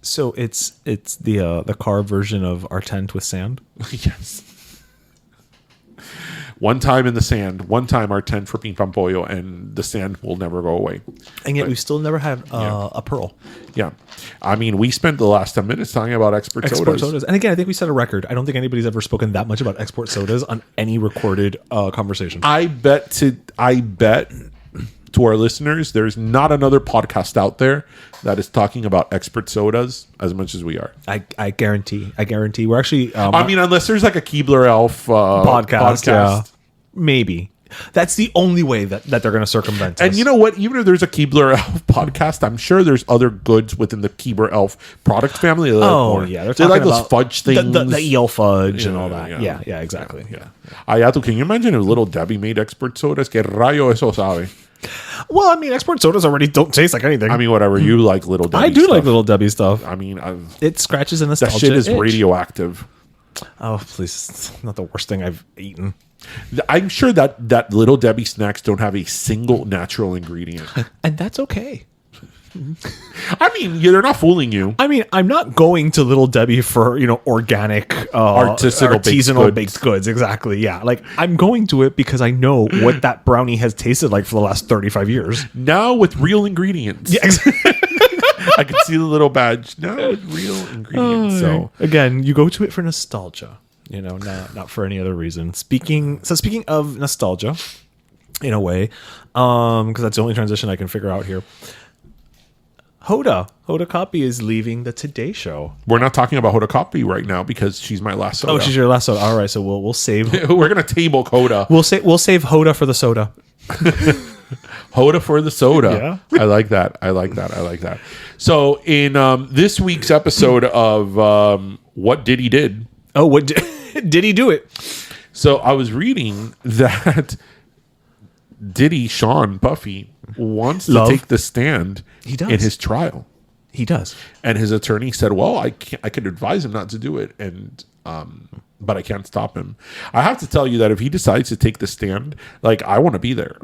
So it's the car version of our tent with sand.
Yes. One time in the sand, one time our tent for Pan Pollo, and the sand will never go away.
And yet we still never had a pearl.
Yeah. I mean, we spent the last 10 minutes talking about export sodas.
And again, I think we set a record. I don't think anybody's ever spoken that much about export sodas on any recorded conversation.
I bet to our listeners, there's not another podcast out there that is talking about expert sodas as much as we are.
I guarantee. We're actually.
I mean, unless there's like a Keebler elf podcast.
Yeah. Maybe. That's the only way that they're going to circumvent us.
And you know what? Even if there's a Keebler elf podcast, I'm sure there's other goods within the Keebler elf product family.
They're
they like
talking
those
about
fudge things,
the EL fudge and all that.
yeah.
Yeah, exactly. Yeah.
Ayato, can you imagine if Little Debbie made expert sodas? Que rayo eso sabe?
Well, I mean, export sodas already don't taste like anything.
I mean, whatever. You like Little Debbie
I do
stuff.
like Little Debbie stuff.
I mean,
It scratches a nostalgia
that shit is
itch.
radioactive.
Oh, please. It's not the worst thing I've eaten.
I'm sure that Little Debbie snacks don't have a single natural ingredient.
And that's okay.
I mean, they're not fooling you.
I mean, I'm not going to Little Debbie for, organic,
Artisanal
baked goods. Exactly. Yeah. Like, I'm going to it because I know what that brownie has tasted like for the last 35 years.
Now with real ingredients.
Yeah.
I can see the little badge. Now with real ingredients. So
again, you go to it for nostalgia, not for any other reason. Speaking of nostalgia, in a way, because that's the only transition I can figure out here. Hoda Kotb is leaving the Today Show.
we're not talking about Hoda Kotb right now because she's my last soda.
Oh, she's your last soda. All right, so we'll save.
We're gonna table Hoda.
We'll save Hoda for the soda.
Hoda for the soda.
Yeah.
I like that. So in this week's episode of What Diddy Did.
Oh, what did he do it?
So I was reading that Diddy, Sean Puffy, wants to take the stand
He does.
in his trial.
He does.
And his attorney said, well, I could advise him not to do it, and but I can't stop him. I have to tell you that if he decides to take the stand, like, I want to be there.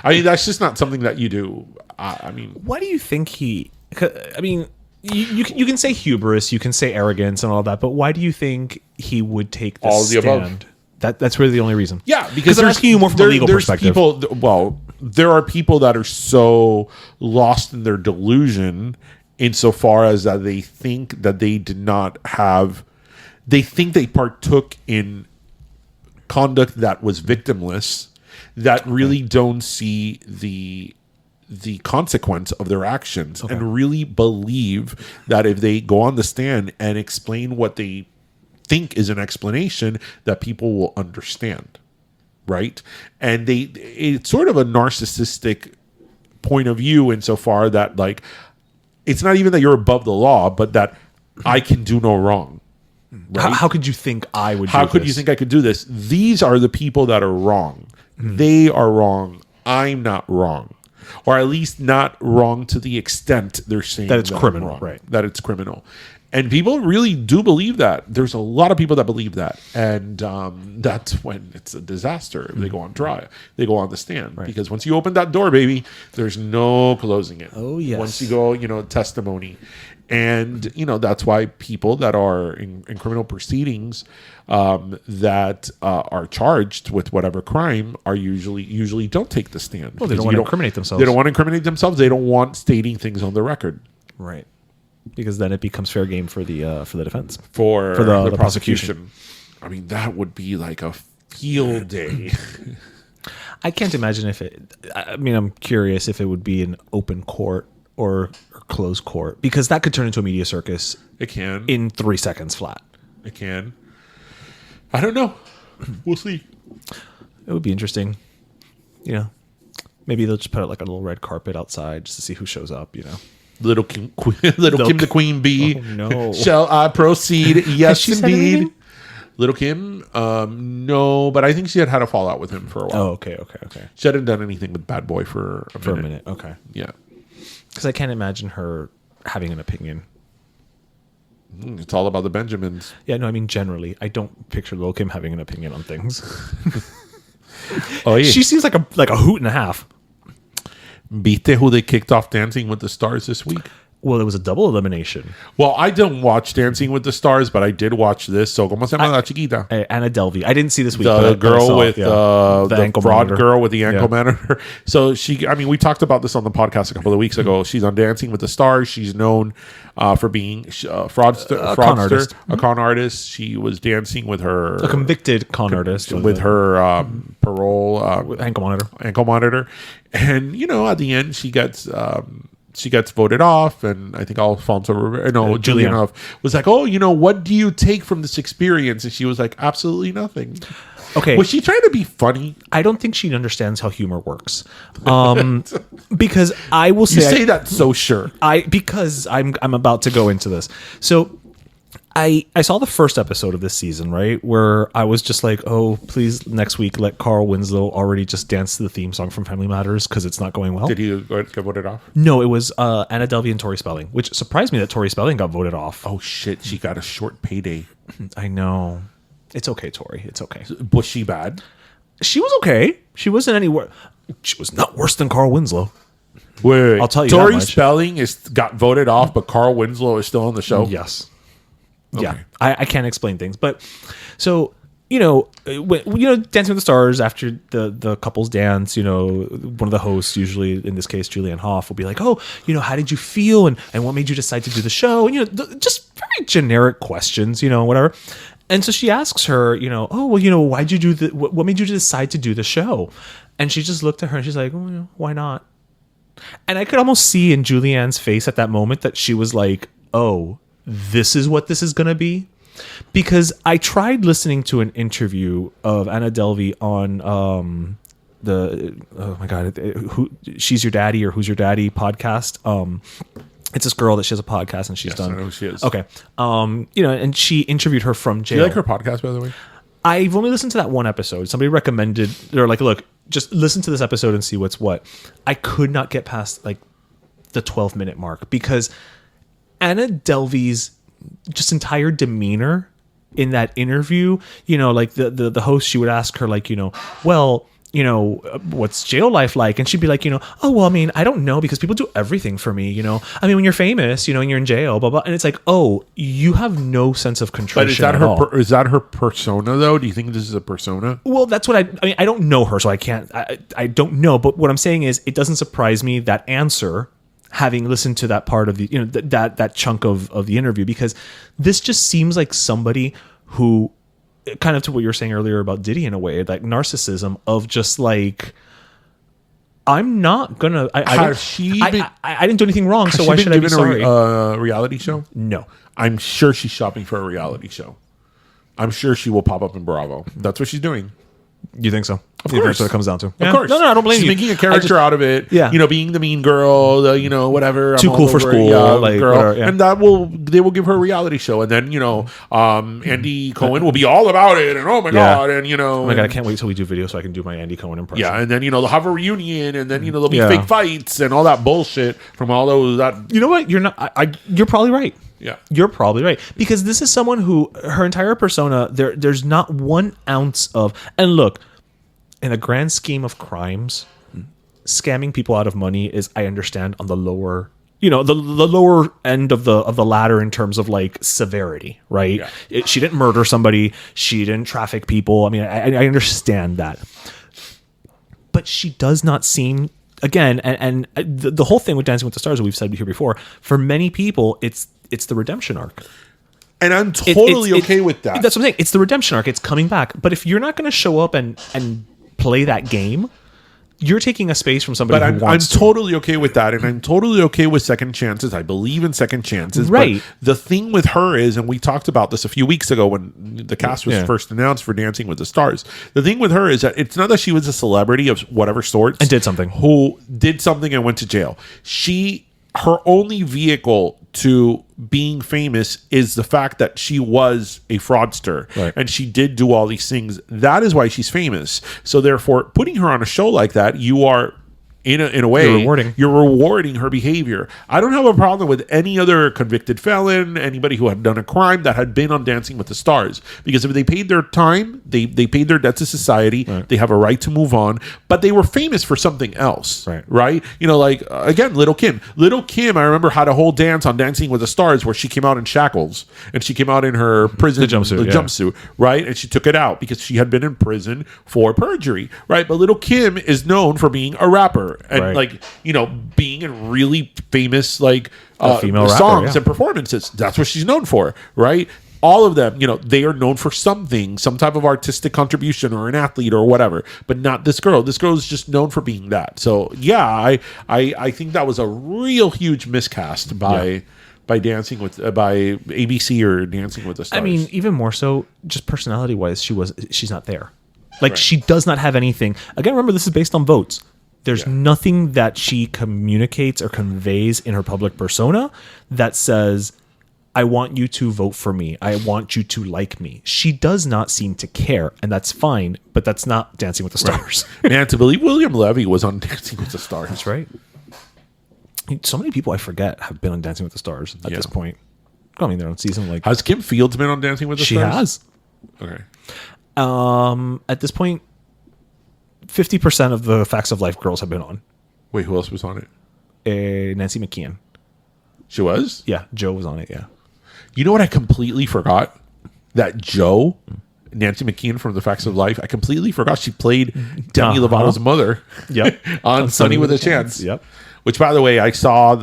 I mean, that's just not something that you do. I mean,
Why do you think he? I mean, you can say hubris, you can say arrogance, and all that, but why do you think he would take the
All of the
stand?
above.
That's really the only reason.
yeah, because
I'm asking you more from a legal perspective.
There are people that are so lost in their delusion insofar as that they think that they did not have, they think they partook in conduct that was victimless, that really don't see the consequence of their actions, and really believe that if they go on the stand and explain what they think is an explanation, that people will understand, right? And it's sort of a narcissistic point of view insofar that, like, it's not even that you're above the law, but that I can do no wrong. Right?
How could you think I would?
How could you think I could do this? These are the people that are wrong. They are wrong. I'm not wrong. Or at least not wrong to the extent they're saying
That it's
I'm
criminal,
wrong,
right.
That it's criminal. And people really do believe that. There's a lot of people that believe that. And that's when it's a disaster. They go on trial. They go on the stand. Right. Because once you open that door, baby, there's no closing it.
Oh, yes.
Once you go, testimony. And, that's why people that are in criminal proceedings that are charged with whatever crime are usually don't take the stand.
Well, they don't want to incriminate themselves.
They don't want to incriminate themselves. They don't want stating things on the record.
Right. Because then it becomes fair game for the defense.
For
the
prosecution. I mean, that would be like a field day.
I can't imagine I'm curious if it would be an open court or closed court, because that could turn into a media circus.
It can.
In 3 seconds flat.
It can. I don't know. We'll see.
It would be interesting. Maybe they'll just put out like a little red carpet outside just to see who shows up,
Little Kim the Queen Bee.
Oh, no.
Shall I proceed? Yes,
Has she said
indeed.
anything?
Little Kim? No, but I think she had a fallout with him for a while.
Oh, okay.
She hadn't done anything with Bad Boy for a minute.
Okay.
Yeah.
Because I can't imagine her having an opinion.
It's all about the Benjamins.
Yeah, no, I mean generally. I don't picture Lil' Kim having an opinion on things.
Oh, yeah.
She seems like a hoot and a half.
Viste who they kicked off Dancing with the Stars this week?
Well, it was a double elimination.
Well, I don't watch Dancing with the Stars, but I did watch this. So, ¿cómo se llama la chiquita?
Anna Delvey. I didn't see this week.
The girl with the
ankle
fraud
monitor.
girl with the ankle monitor. So we talked about this on the podcast a couple of weeks ago. She's on Dancing with the Stars. She's known for being a fraudster, a con artist. She was dancing with her...
A convicted con artist.
With her parole...
ankle
monitor. And, at the end, she gets voted off, and I think Juliana was like, "Oh, what do you take from this experience?" And she was like, "Absolutely nothing."
Okay,
was she trying to be funny?
I don't think she understands how humor works. Because I will say,
you say that so sure.
Because I'm about to go into this. So I saw the first episode of this season, right, where I was just like, oh, please next week let Carl Winslow already just dance to the theme song from Family Matters because it's not going well.
Did he get voted off?
No, it was Anna Delvey and Tori Spelling, which surprised me that Tori Spelling got voted off.
Oh shit, she got a short payday.
I know. It's okay, Tori. It's okay.
Was she bad?
She was okay. She wasn't anywhere. She was not worse than Carl Winslow.
Wait.
I'll tell you
Tori
that much.
Spelling got voted off, but Carl Winslow is still on the show?
Yes.
Okay.
Yeah. I can't explain things. But so, Dancing with the Stars, after the couples dance, one of the hosts, usually in this case Julianne Hough, will be like, oh, how did you feel? And what made you decide to do the show? And, just very generic questions, whatever. And so she asks her, oh, well, why'd you do what made you decide to do the show? And she just looked at her and she's like, oh, why not? And I could almost see in Julianne's face at that moment that she was like, oh, this is what this is going to be. Because I tried listening to an interview of Anna Delvey on She's Your Daddy or Who's Your Daddy podcast. It's this girl that she has a podcast and she's done.
I know who she is.
Okay. And she interviewed her from jail.
Do you like her podcast, by the way?
I've only listened to that one episode. Somebody recommended, they're like, look, just listen to this episode and see what's what. I could not get past like the 12-minute mark because Anna Delvey's just entire demeanor in that interview, like the host, she would ask her like, well, what's jail life like? And she'd be like, oh, well, I mean, I don't know because people do everything for me, I mean, when you're famous, and you're in jail, blah, blah. And it's like, oh, you have no sense of contrition.
But is that her persona though? Do you think this is a persona?
Well, that's what I mean, I don't know her, so I can't, I don't know. But what I'm saying is it doesn't surprise me that answer, having listened to that part of the, that chunk of the interview, because this just seems like somebody who, kind of to what you were saying earlier about Diddy in a way, like narcissism of just like, I'm not gonna. I didn't do anything wrong, so why should I be sorry?
A reality show?
No,
I'm sure she's shopping for a reality show. I'm sure she will pop up in Bravo. That's what she's doing.
You think so?
Of
You think
course.
that's what it comes down to.
Of course.
No, I don't blame
she's
you.
She's making a character out of it.
Yeah.
Being the mean girl, the, whatever.
Too cool for school. Like,
girl.
whatever, yeah.
And they will give her a reality show. And then, Andy Cohen will be all about it. And oh my God. And,
Oh my God, I can't wait till we do video so I can do my Andy Cohen impression.
Yeah. And then, they'll have a reunion. And then, there'll be fake fights and all that bullshit from all those.
You know what? You're not. You're probably right.
Yeah.
You're probably right. Because this is someone who, her entire persona, there's not 1 ounce of. And look, in the grand scheme of crimes, scamming people out of money is, I understand, on the lower, the lower end of the ladder in terms of like severity, right? Yeah. She didn't murder somebody. She didn't traffic people. I mean, I understand that. But she does not seem, again, and the whole thing with Dancing with the Stars that we've said here before, for many people, it's the redemption arc.
And I'm totally okay with that.
That's what I'm saying. It's the redemption arc. It's coming back. But if you're not going to show up and play that game, you're taking a space from somebody who wants to.
I'm totally okay with that. And I'm totally okay with second chances. I believe in second chances.
Right.
But the thing with her is, and we talked about this a few weeks ago when the cast was first announced for Dancing with the Stars. The thing with her is that it's not that she was a celebrity of whatever sorts.
And did something.
Who did something and went to jail. Her only vehicle to being famous is the fact that she was a fraudster,
right,
and she did do all these things. That is why she's famous. So therefore, putting her on a show like that, you are in a way you're rewarding her behavior. I don't have a problem with any other convicted felon, anybody who had done a crime that had been on Dancing with the Stars, because if they paid their time, they paid their debt to society, right, they have a right to move on. But they were famous for something else, right? Again, Little Kim, I remember had a whole dance on Dancing with the Stars where she came out in shackles and she came out in her prison jumpsuit, right? And she took it out because she had been in prison for perjury, right? But Little Kim is known for being a rapper. And being in really famous
female
songs
rapper,
and performances. That's what she's known for, right? All of them, they are known for something, some type of artistic contribution or an athlete or whatever, but not this girl. This girl is just known for being that. So yeah, I think that was a real huge miscast by Dancing with by ABC or Dancing with the Stars.
I mean, even more so, just personality wise, she's not there. She does not have anything. Again, remember, this is based on votes. There's nothing that she communicates or conveys in her public persona that says, I want you to vote for me. I want you to like me. She does not seem to care, and that's fine, but that's not Dancing with the Stars.
Man, to believe William Levy was on Dancing with the Stars.
That's right. So many people I forget have been on Dancing with the Stars at this point. I mean, they're on season like...
Has Kim Fields been on Dancing with the Stars?
She has.
Okay.
At this point, 50% of the Facts of Life girls have been on.
Wait, who else was on it?
Nancy McKeon.
She was?
Yeah, Joe was on it, yeah.
You know what I completely forgot? That Joe, Nancy McKeon from The Facts of Life, I completely forgot she played Demi Lovato's mother on Sunny with a Chance.
Yep.
Which, by the way, I saw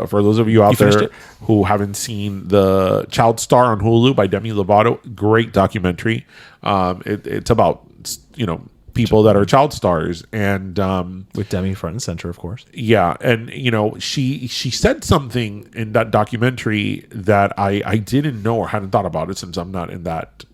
for those of you out there who haven't seen the Child Star on Hulu by Demi Lovato, great documentary. It's about, people that are child stars, and
with Demi front and center, of course.
Yeah, and she said something in that documentary that I didn't know or hadn't thought about it, since I'm not in that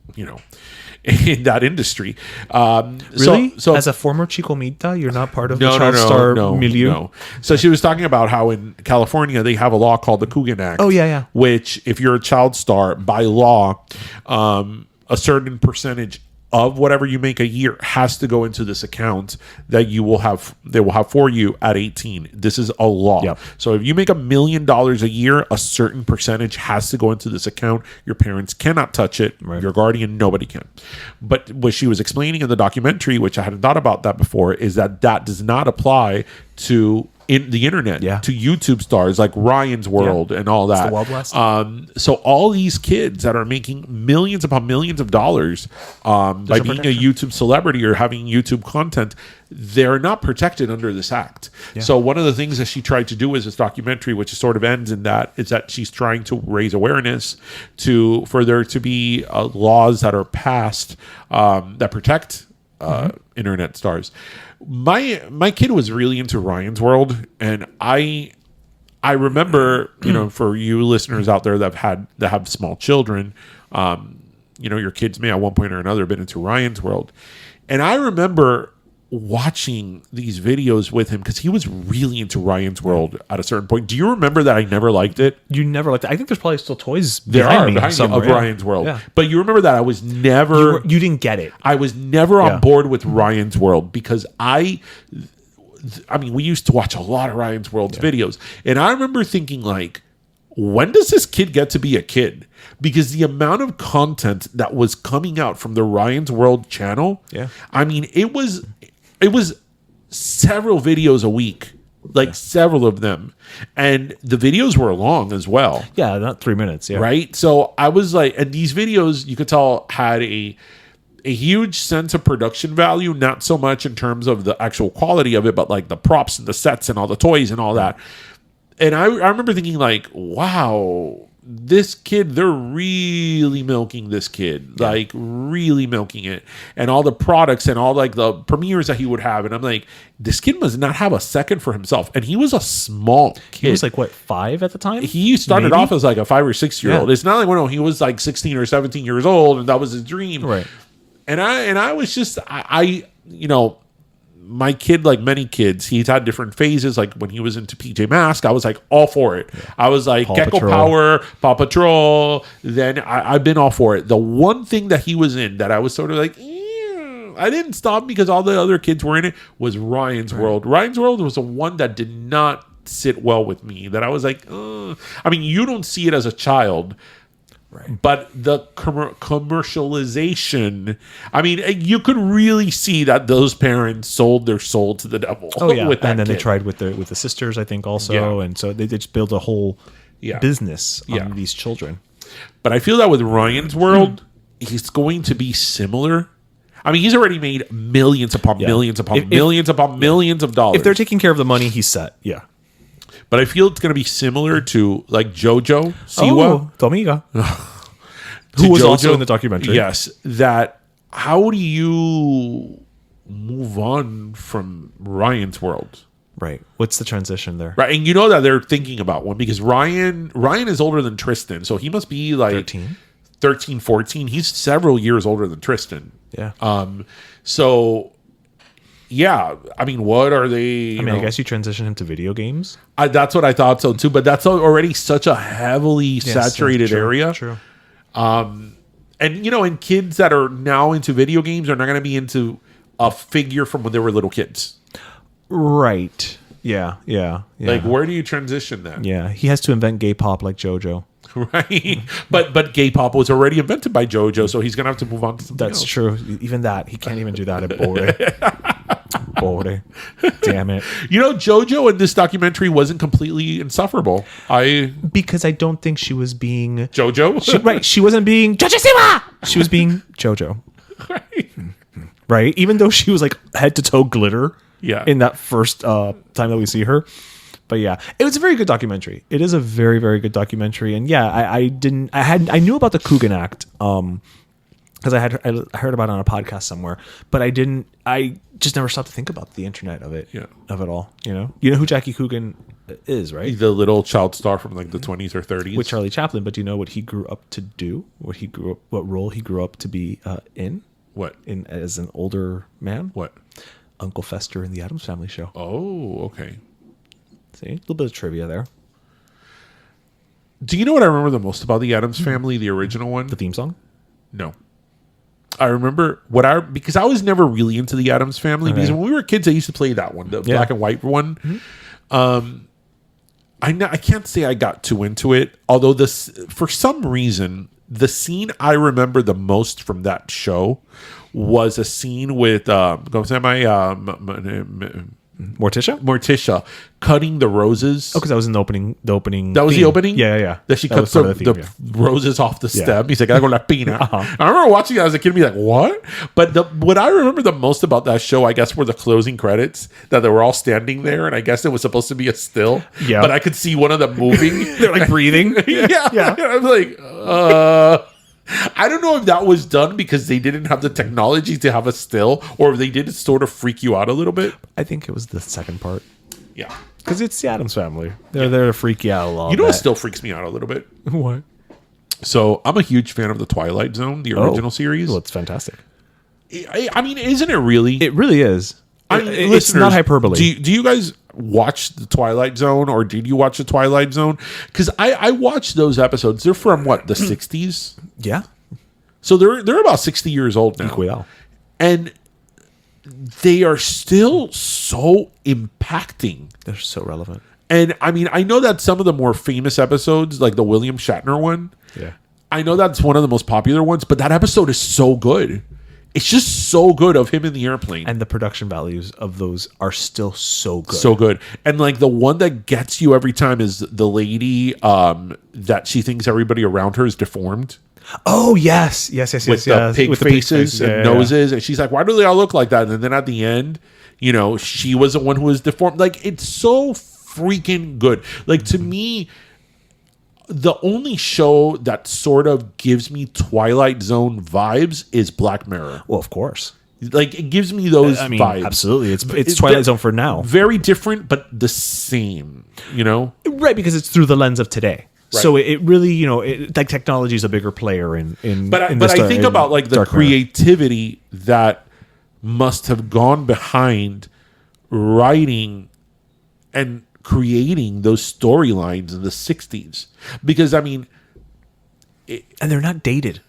in that industry.
Really? So as a former Chicomita, you're not part of the child star milieu? No.
So she was talking about how in California they have a law called the Coogan Act.
Oh yeah.
Which, if you're a child star, by law, a certain percentage of whatever you make a year has to go into this account that they will have for you at 18. This is a law.
Yep.
So if you make $1 million a year, a certain percentage has to go into this account. Your parents cannot touch it. Right. Your guardian, nobody can. But what she was explaining in the documentary, which I hadn't thought about that before, is that does not apply to the internet, to YouTube stars like Ryan's World and all that.
It's the Wild West.
So all these kids that are making millions upon millions of dollars by being a YouTube celebrity or having YouTube content, they're not protected under this act. Yeah. So one of the things that she tried to do is this documentary, which sort of ends in that, is that she's trying to raise awareness for there to be laws that are passed that protect internet stars. My kid was really into Ryan's World, and I remember, for you listeners out there that have small children, your kids may at one point or another have been into Ryan's World, and I remember watching these videos with him because he was really into Ryan's World at a certain point. Do you remember that I never liked it?
You never liked it? I think there's probably still toys
behind of Ryan's World. Yeah. But you remember that I was never...
You didn't get it.
I was never on board with Ryan's World because I mean, we used to watch a lot of Ryan's World's videos. And I remember thinking, like, when does this kid get to be a kid? Because the amount of content that was coming out from the Ryan's World channel, I mean, it was several videos a week, several of them. And the videos were long as well.
Yeah, not 3 minutes. Yeah.
Right? So I was like, and these videos, you could tell, had a huge sense of production value, not so much in terms of the actual quality of it, but like the props and the sets and all the toys and all that. And I remember thinking, like, wow, this kid, they're really milking this kid, like really milking it, and all the products and all like the premieres that he would have. And I'm like, this kid must not have a second for himself. And he was a small kid.
He was like, what, 5 at the time?
He started off as like a 5 or 6 year old. It's not like, he was like 16 or 17 years old and that was his dream.
Right.
And I was just, my kid, like many kids, he's had different phases. Like when he was into PJ Masks, I was like all for it. Yeah. I was like Gecko Power, Paw Patrol. Then I've been all for it. The one thing that he was in that I was sort of like, I didn't stop because all the other kids were in it, was Ryan's World. Ryan's World was the one that did not sit well with me. That I was like, I mean, you don't see it as a child. Right. But the commercialization, I mean, you could really see that those parents sold their soul to the devil.
Oh yeah, with that and then they tried with the sisters, I think, also, and so they just built a whole business on these children.
But I feel that with Ryan's World, he's going to be similar. I mean, he's already made millions upon millions upon millions upon millions of dollars.
If they're taking care of the money, he's set. Yeah.
But I feel it's going to be similar to like JoJo Siwa.
Tomiga. Who was also in the documentary.
Yes. That how do you move on from Ryan's World?
Right. What's the transition there?
Right. And you know that they're thinking about one because Ryan is older than Tristan. So he must be like 13, 14. He's several years older than Tristan.
Yeah.
So yeah, I mean, what are they?
I guess you transition him to video games.
That's what I thought so too. But that's already such a heavily saturated
true,
area.
True.
And and kids that are now into video games are not going to be into a figure from when they were little kids.
Right. Yeah.
Like, where do you transition that?
Yeah, he has to invent gay pop like JoJo.
Right. But gay pop was already invented by JoJo, so he's going to have to move on to something else.
That's true. Even that, he can't even do that at Pobre. Pobre. Damn it.
JoJo in this documentary wasn't completely insufferable.
Because I don't think she was being...
JoJo?
She wasn't being... JoJo. She was being JoJo.
Right.
Right? Even though she was like head to toe glitter in that first time that we see her. But yeah, it was a very good documentary. It is a very, very good documentary. And yeah, I knew about the Coogan Act because I heard about it on a podcast somewhere, but I just never stopped to think about the internet of it, of it all. You know who Jackie Coogan is, right?
The little child star from like the 20s or 30s
with Charlie Chaplin. But do you know what he grew up to do? What role he grew up to be in?
What?
As an older man?
What?
Uncle Fester in the Addams Family Show.
Oh, okay.
See, a little bit of trivia there.
Do you know what I remember the most about the Addams Family, the original one?
The theme song?
No. I remember because I was never really into the Addams Family, because when we were kids, I used to play that one, the black and white one. Mm-hmm. I can't say I got too into it, although for some reason, the scene I remember the most from that show was a scene with Morticia cutting the roses.
Oh, because that was in the opening.
That was
theme.
The opening?
Yeah.
That she cuts the roses off the stem. He's like, I go la pina. I remember watching that as a kid and be like, what? But what I remember the most about that show, I guess, were the closing credits, that they were all standing there, and I guess it was supposed to be a still. Yeah. But I could see one of them moving.
They're like breathing.
Yeah. I was like, I don't know if that was done because they didn't have the technology to have a still, or if they did sort of freak you out a little bit.
I think it was the second part.
Yeah.
Because it's the Addams Family. They're there to freak you out a lot.
What still freaks me out a little bit?
What?
So I'm a huge fan of the Twilight Zone, the original series.
Well, it's fantastic.
I mean, isn't it really?
It really is. It's not hyperbole.
Do you guys watch the Twilight Zone, or did you watch the Twilight Zone? Because I watched those episodes. They're from what, the 60s?
Yeah.
So they're about 60 years old now.
Well.
And they are still so impacting.
They're so relevant.
And I mean, I know that some of the more famous episodes, like the William Shatner one, I know that's one of the most popular ones, but that episode is so good. It's just so good of him in the airplane.
And the production values of those are still so good.
So good. And like the one that gets you every time is the lady that she thinks everybody around her is deformed.
Oh, yes. Yes.
With the pig faces and noses. And she's like, why do they all look like that? And then at the end, she was the one who was deformed. Like, it's so freaking good. Like, to me, the only show that sort of gives me Twilight Zone vibes is Black Mirror.
Well, of course.
Like, it gives me those vibes.
Absolutely. It's Twilight Zone for now.
Very different, but the same,
Right, because it's through the lens of today. Right. So it really, like technology is a bigger player in
But I think about like the creativity that must have gone behind writing and creating those storylines in the 60s. Because, I mean...
and they're not dated.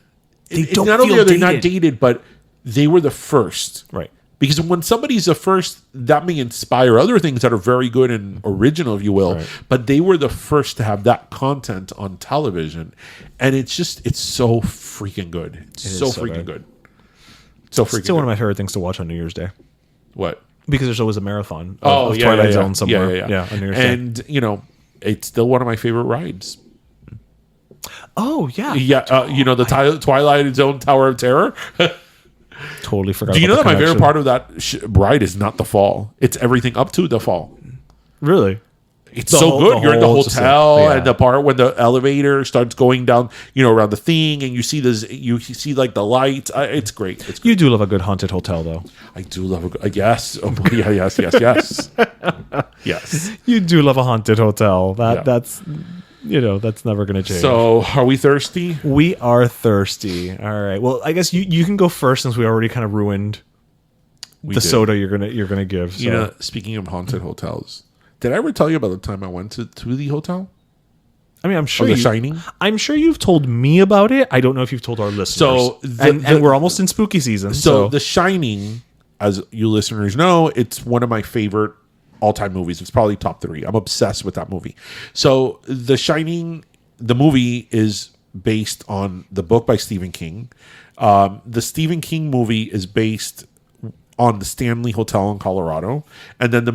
Not only are they not dated, but they were the first.
Right.
Because when somebody's the first, that may inspire other things that are very good and original, if you will. Right. But they were the first to have that content on television. And it's so freaking good. It's so freaking good. So freaking good.
It's still one of my favorite things to watch on New Year's Day.
What?
Because there's always a marathon of Twilight Zone somewhere. Yeah, on New Year's Day.
And, it's still one of my favorite rides.
Oh, yeah.
Yeah, the Twilight Zone Tower of Terror.
Totally forgot.
Do you know that my favorite part of that ride is not the fall? It's everything up to the fall.
Really?
It's so good. You're in the hotel, and the part when the elevator starts going down, around the thing, and you see like the lights. It's great. It's great.
You do love a good haunted hotel, though.
I do love a good. Yes. Oh, yeah. Yes. Yes.
You do love a haunted hotel. That's. That's never going to change.
So, are we thirsty?
We are thirsty. All right. Well, I guess you can go first since we already kind of ruined
We
the
did.
soda you're gonna give. So.
You know, speaking of haunted hotels, did I ever tell you about the time I went to the hotel?
I mean, I'm sure
The Shining?
I'm sure you've told me about it. I don't know if you've told our listeners.
So
and we're almost in spooky season.
So
So,
The Shining, as you listeners know, it's one of my favorite all-time movies. It's probably top 3. I'm obsessed with that movie. So The Shining, the movie, is based on the book by Stephen King. The Stephen King movie is based on the Stanley Hotel in Colorado. And then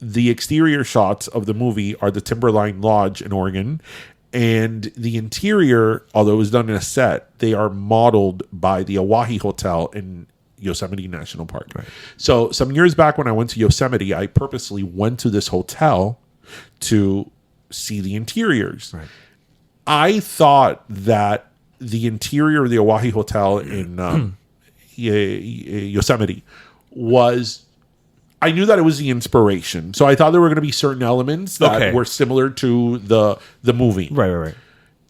the exterior shots of the movie are the Timberline Lodge in Oregon. And the interior, although it was done in a set, they are modeled by the Oahe Hotel in Yosemite National Park. Right. So some years back when I went to Yosemite, I purposely went to this hotel to see the interiors. Right. I thought that the interior of the Oahe Hotel in Yosemite was... I knew that it was the inspiration. So I thought there were going to be certain elements that were similar to the movie.
Right.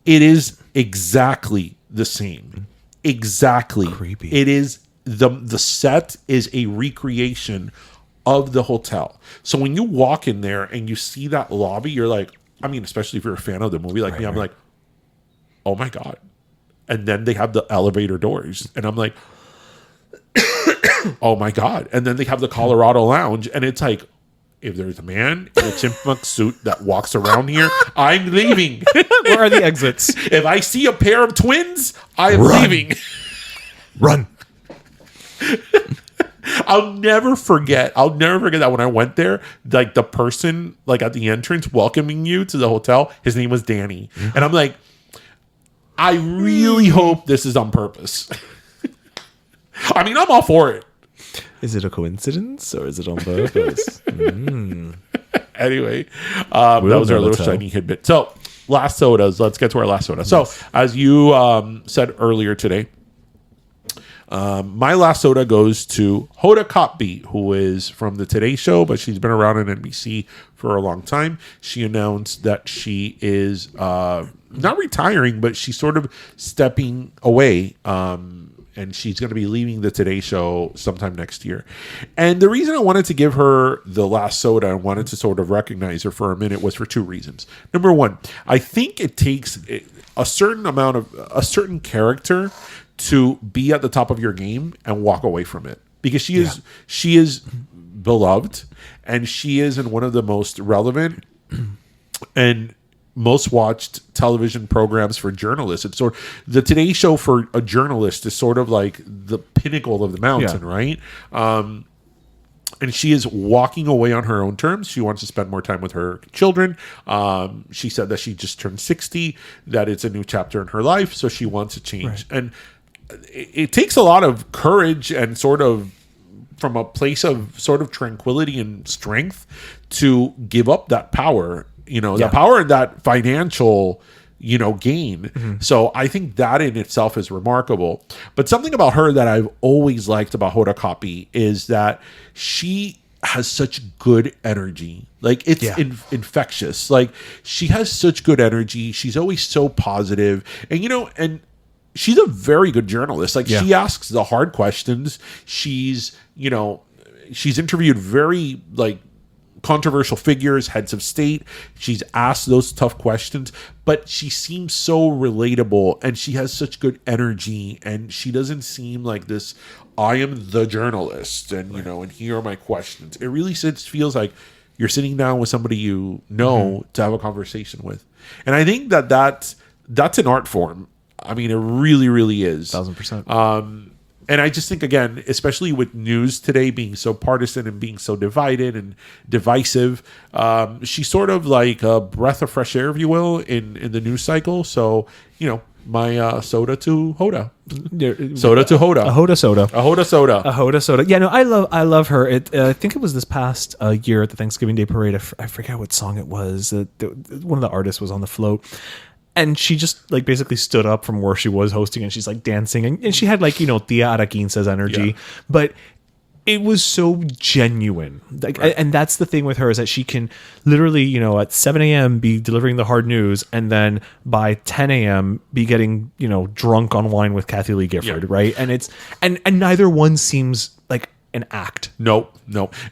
It is exactly the same. Exactly.
Creepy.
It is the set is a recreation of the hotel. So when you walk in there and you see that lobby, you're like, I mean, especially if you're a fan of the movie like me, I'm like, oh my God. And then they have the elevator doors. And I'm like, oh my God. And then they have the Colorado Lounge. And it's like, if there's a man in a chipmunk suit that walks around here, I'm leaving.
Where are the exits?
If I see a pair of twins, I am leaving.
Run.
I'll never forget that when I went there, like the person like at the entrance welcoming you to the hotel, his name was Danny. And I'm like, I really hope this is on purpose. I mean, I'm all for it.
Is it a coincidence or is it on purpose?
Anyway, that was our little shiny tidbit. So, last sodas. Let's get to our last soda. So, as you said earlier today, my last soda goes to Hoda Kotb, who is from the Today Show, but she's been around in NBC for a long time. She announced that she is not retiring, but she's sort of stepping away. And she's going to be leaving the Today Show sometime next year. And the reason I wanted to give her the last soda and wanted to sort of recognize her for a minute was for 2 reasons. Number one, I think it takes a certain character to be at the top of your game and walk away from it, because she is beloved, and she is in one of the most relevant and most watched television programs for journalists. It's sort of, the Today Show for a journalist is sort of like the pinnacle of the mountain, right? And she is walking away on her own terms. She wants to spend more time with her children. She said that she just turned 60, that it's a new chapter in her life, so she wants to change. Right. And it takes a lot of courage and sort of from a place of sort of tranquility and strength to give up that power, the power and that financial, gain. So I think that in itself is remarkable. But something about her that I've always liked about Hoda Kotb is that she has such good energy. Like, it's infectious. Like, she has such good energy. She's always so positive. And, and she's a very good journalist. Like, she asks the hard questions. She's interviewed very, controversial figures, heads of state. She's asked those tough questions, but she seems so relatable, and she has such good energy, and she doesn't seem like this, I am the journalist, and, and here are my questions. It really feels like you're sitting down with somebody to have a conversation with. And I think that's an art form. I mean, it really, really is.
1000%.
And I just think, again, especially with news today being so partisan and being so divided and divisive, she's sort of like a breath of fresh air, if you will, in the news cycle. So, my soda to Hoda. Soda to Hoda.
A Hoda soda.
A Hoda soda.
A Hoda soda. Yeah, no, I love her. I think it was this past year at the Thanksgiving Day Parade. I forget what song it was. One of the artists was on the float. And she just basically stood up from where she was hosting, and she's dancing, and she had Tia Araquinsa's energy, but it was so genuine. And that's the thing with her, is that she can literally, at 7 a.m. be delivering the hard news, and then by 10 a.m. be getting, drunk on wine with Kathy Lee Gifford, right? And it's and neither one seems an act.
Nope.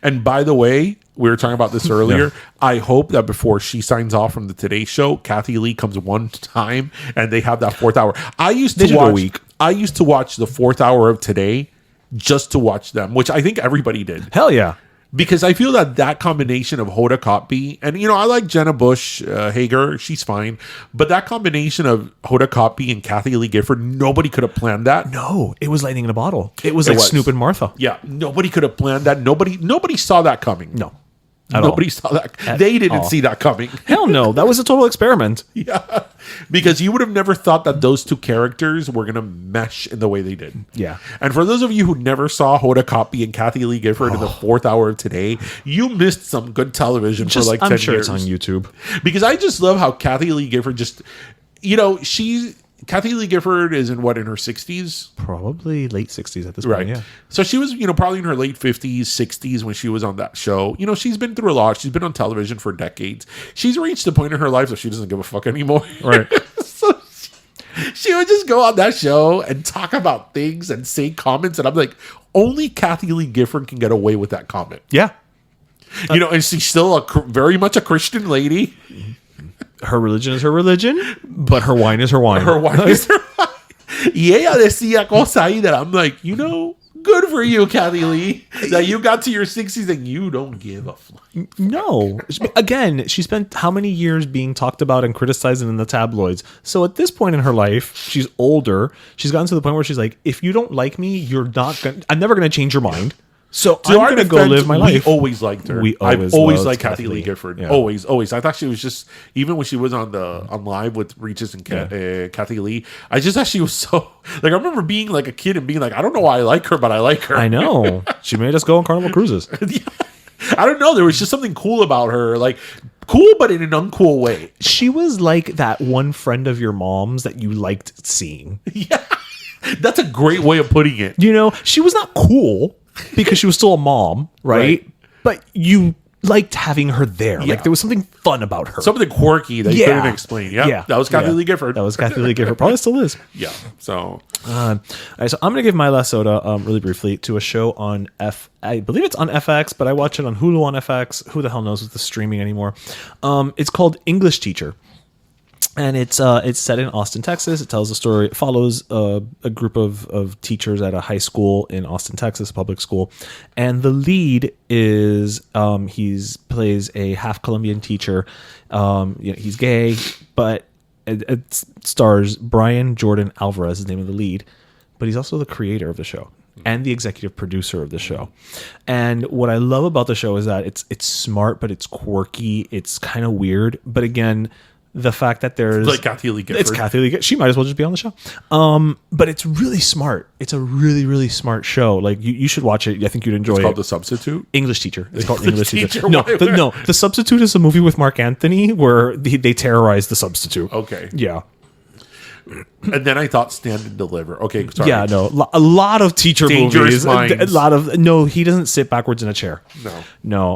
And by the way, we were talking about this earlier. I hope that before she signs off from the Today Show, Kathy Lee comes one time and they have that 4th hour. I used to watch the 4th hour of Today just to watch them, which I think everybody did.
Hell yeah.
Because I feel that combination of Hoda Kotb, and I like Jenna Bush Hager, she's fine, but that combination of Hoda Kotb and Kathy Lee Gifford, nobody could have planned that.
No, it was lightning in a bottle. It was like Snoop and Martha.
Yeah, nobody could have planned that. Nobody saw that coming.
No.
Nobody saw that. They didn't see that coming.
Hell no. That was a total experiment.
Yeah. Because you would have never thought that those two characters were going to mesh in the way they did.
Yeah.
And for those of you who never saw Hoda Kotb and Kathy Lee Gifford in the 4th hour of Today, you missed some good television for like 10
I'm sure
years.
it's on YouTube.
Because I just love how Kathy Lee Gifford just, Kathy Lee Gifford is in her 60s?
Probably late 60s at this point, yeah.
So she was, probably in her late 50s, 60s when she was on that show. She's been through a lot. She's been on television for decades. She's reached a point in her life that she doesn't give a fuck anymore.
Right.
So she would just go on that show and talk about things and say comments. And I'm like, only Kathy Lee Gifford can get away with that comment.
Yeah.
And she's still very much a Christian lady.
Her religion is her religion, but her wine is her wine.
Her wine is her wine. Y ella decía cosa ahí that I'm like, good for you, Kathy Lee, that you got to your 60s and you don't give a flying.
No. Again, she spent how many years being talked about and criticized in the tabloids. So at this point in her life, she's older. She's gotten to the point where she's like, if you don't like me, I'm never going to change your mind. So I'm going to go live my life.
We always liked her. I've always liked Kathy Lee Gifford. Yeah. Always. I thought she was just, even when she was on live with Regis and Kathy Lee, I just thought she was so, like, I remember being like a kid and being like, I don't know why I like her, but I like her.
I know. She made us go on Carnival Cruises.
Yeah. I don't know. There was just something cool about her. Like, cool, but in an uncool way.
She was like that one friend of your mom's that you liked seeing.
Yeah. That's a great way of putting it.
She was not cool because she was still a mom, right? But you liked having her there. Yeah. Like, there was something fun about her.
Something quirky that you couldn't explain. Yeah. That was Kathy Lee Gifford.
That was Kathy Lee Gifford. Probably still is.
Yeah. So.
All right, so I'm going to give my last soda really briefly to a show on I believe it's on FX, but I watch it on Hulu on FX. Who the hell knows with the streaming anymore? It's called English Teacher. And it's set in Austin, Texas. It tells a story. It follows a group of teachers at a high school in Austin, Texas, a public school. And the lead is he plays a half Colombian teacher. He's gay, but it stars Brian Jordan Alvarez, is the name of the lead. But he's also the creator of the show and the executive producer of the show. And what I love about the show is that it's smart, but it's quirky. It's kind of weird. But again, the fact that there's
like Kathy Lee Gifford.
It's Kathy Lee Gifford. She might as well just be on the show. But it's really smart. It's a really, really smart show. Like, you should watch it. I think you'd enjoy it.
It's called The Substitute?
English Teacher. It's called English Teacher. No, The Substitute is a movie with Mark Anthony where they terrorize the substitute.
Okay.
Yeah.
And then I thought Stand and Deliver. Okay, sorry.
Yeah, no. A lot of teacher
Dangerous
movies.
Minds.
A lot of... No, he doesn't sit backwards in a chair.
No.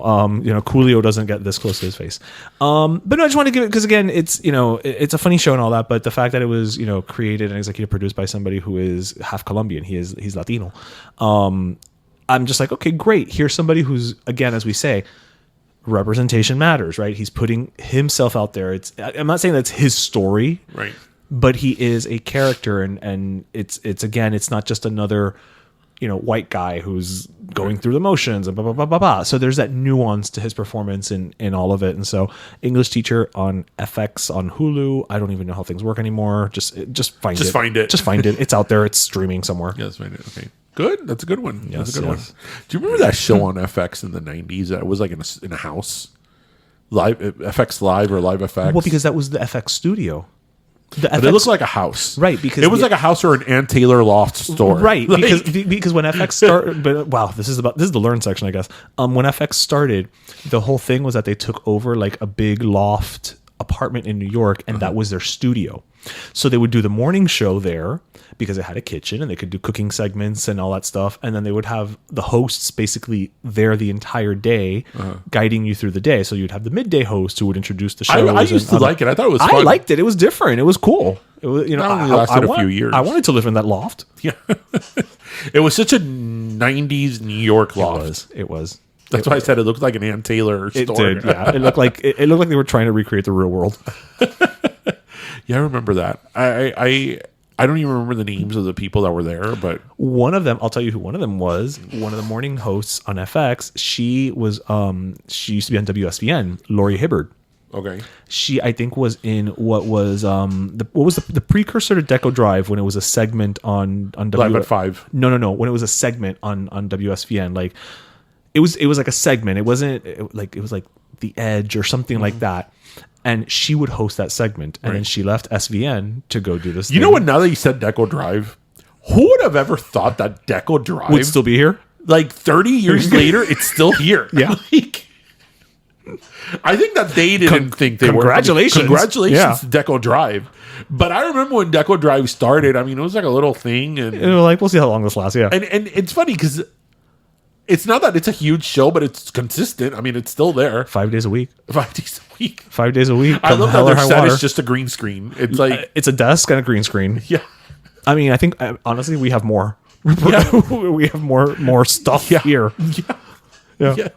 Coolio doesn't get this close to his face. But no, I just want to give it... Because again, it's a funny show and all that, but the fact that it was, created and executive produced by somebody who is half Colombian. He's Latino. I'm just like, okay, great. Here's somebody who's, again, as we say, representation matters, right? He's putting himself out there. I'm not saying that's his story.
Right.
But he is a character, and it's again, it's not just another, white guy who's going through the motions and blah blah blah blah blah. So there's that nuance to his performance in all of it. And so, English Teacher on FX on Hulu. I don't even know how things work anymore. Just find it.
Find it.
Just find it. It's out there. It's streaming somewhere.
Yes, find it. Okay. Good. That's a good one.
Yes,
that's a good one. Do you remember that show on FX in the 90s that was like in a house? Live FX Live or Live FX?
Well, because that was the FX studio.
But it looked like a house,
right? Because
it was like a house or an Ann Taylor loft store,
right? Because when FX started, but wow, this is the learn section, I guess. When FX started, the whole thing was that they took over like a big loft apartment in New York, and that was their studio. So they would do the morning show there because it had a kitchen and they could do cooking segments and all that stuff. And then they would have the hosts basically there the entire day, guiding you through the day. So you'd have the midday host who would introduce the show.
I used to like it. I thought it was fun.
I liked it. It was different. It was cool. It was,
only lasted a few years.
I wanted to live in that loft.
Yeah. It was such a 90s '90s New York loft.
It was.
That's why I said it looked like an Ann Taylor store.
It did. Yeah. It looked like they were trying to recreate the real world.
Yeah, I remember that. I don't even remember the names of the people that were there, but
one of them, I'll tell you who one of them was. One of the morning hosts on FX. She used to be on WSVN, Lori Hibbard.
okay.
She, I think, was in what was the precursor to Deco Drive when it was a segment on
Live at 5.
No. When it was a segment on WSVN, like it was like a segment. It wasn't it was like The Edge or something like that. And she would host that segment, and then she left SVN to go do this.
You know what? Now that you said Deco Drive, who would have ever thought that Deco Drive
would still be here?
Like 30 years later, it's still here.
Yeah.
Like, I think that they didn't think they
congratulations.
were. Congratulations,
Yeah.
Deco Drive. But I remember when Deco Drive started. I mean, it was like a little thing, and
Like, we'll see how long this lasts. Yeah.
and it's funny because it's not that it's a huge show, but it's consistent. I mean, it's still there
5 days a week.
5 days a week.
5 days a week.
I
come
love that
hell or
their
high
set
water.
is just a green screen. It's like,
It's a desk and a green screen.
yeah.
I mean, I think honestly we have more.
Yeah.
We have more stuff here.
Yeah.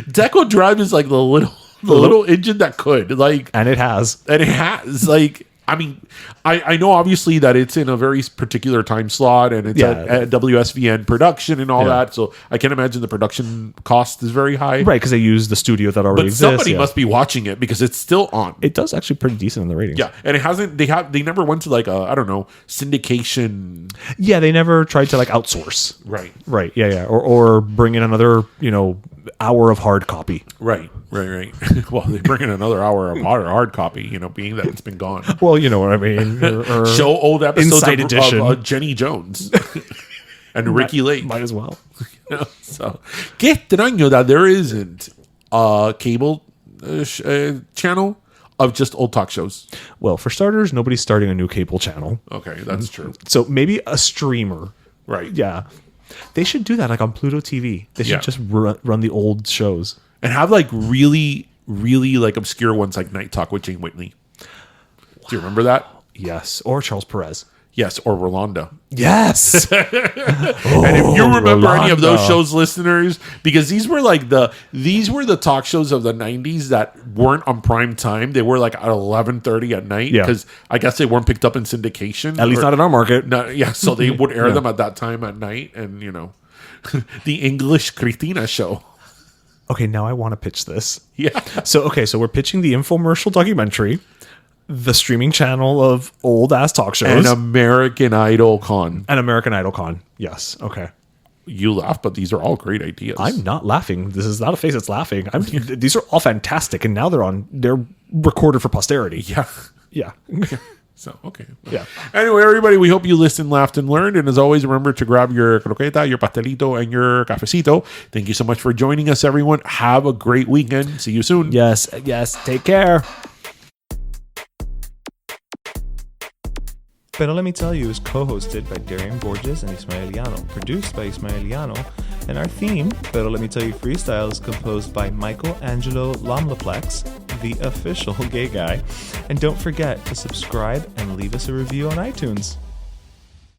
Deco Drive is like the little engine that could, like,
And it has.
like, I mean, I know obviously that it's in a very particular time slot and it's at WSVN production and all that, so I can imagine the production cost is very high,
Right, because they use the studio that already
but
exists.
somebody must be watching it because it's still on.
It does actually pretty decent in the ratings.
Yeah, and it hasn't. They never went to like I don't know, syndication.
Yeah, they never tried to like outsource.
Right.
Right. Yeah. Or bring in another, hour of hard copy.
Right. Well, they bring in another hour of hard copy, being that it's been gone.
Well, you know what I mean. Or
Show old episodes
Inside Edition.
of Jenny Jones and Ricky Lake.
might as well.
So, qué extraño that there isn't a cable channel of just old talk shows.
Well, for starters, nobody's starting a new cable channel.
Okay, that's true.
So maybe a streamer.
Right.
Yeah. They should do that like on Pluto TV. They should just run the old shows.
And have like really, really like obscure ones like Night Talk with Jane Whitney. Do you remember that?
Yes. Or Charles Perez.
Yes, or Rolanda.
Yes.
And if you remember any of those shows, listeners, because these were the talk shows of the 90s that weren't on prime time. They were like at 11:30 at night because I guess they weren't picked up in syndication.
At least not in our market.
So they would air them at that time at night, and the English Cristina show.
Okay, now I want to pitch this.
Yeah.
So we're pitching the infomercial documentary, the streaming channel of old ass talk shows,
And American Idol Con.
and American Idol Con. Yes. Okay.
You laugh, but these are all great ideas.
I'm not laughing. This is not a face that's laughing. These are all fantastic, and now they're recorded for posterity.
Yeah.
Yeah.
So, okay.
Yeah.
Anyway, everybody, we hope you listened, laughed, and learned. And as always, remember to grab your croqueta, your pastelito, and your cafecito. Thank you so much for joining us, everyone. Have a great weekend. See you soon.
Yes. Take care. Pero Let Me Tell You is co-hosted by Darian Borges and Ismaeliano, produced by Ismaeliano, and our theme, Pero Let Me Tell You Freestyle, is composed by Michael Angelo Lomlaplex, the official gay guy. And don't forget to subscribe and leave us a review on iTunes.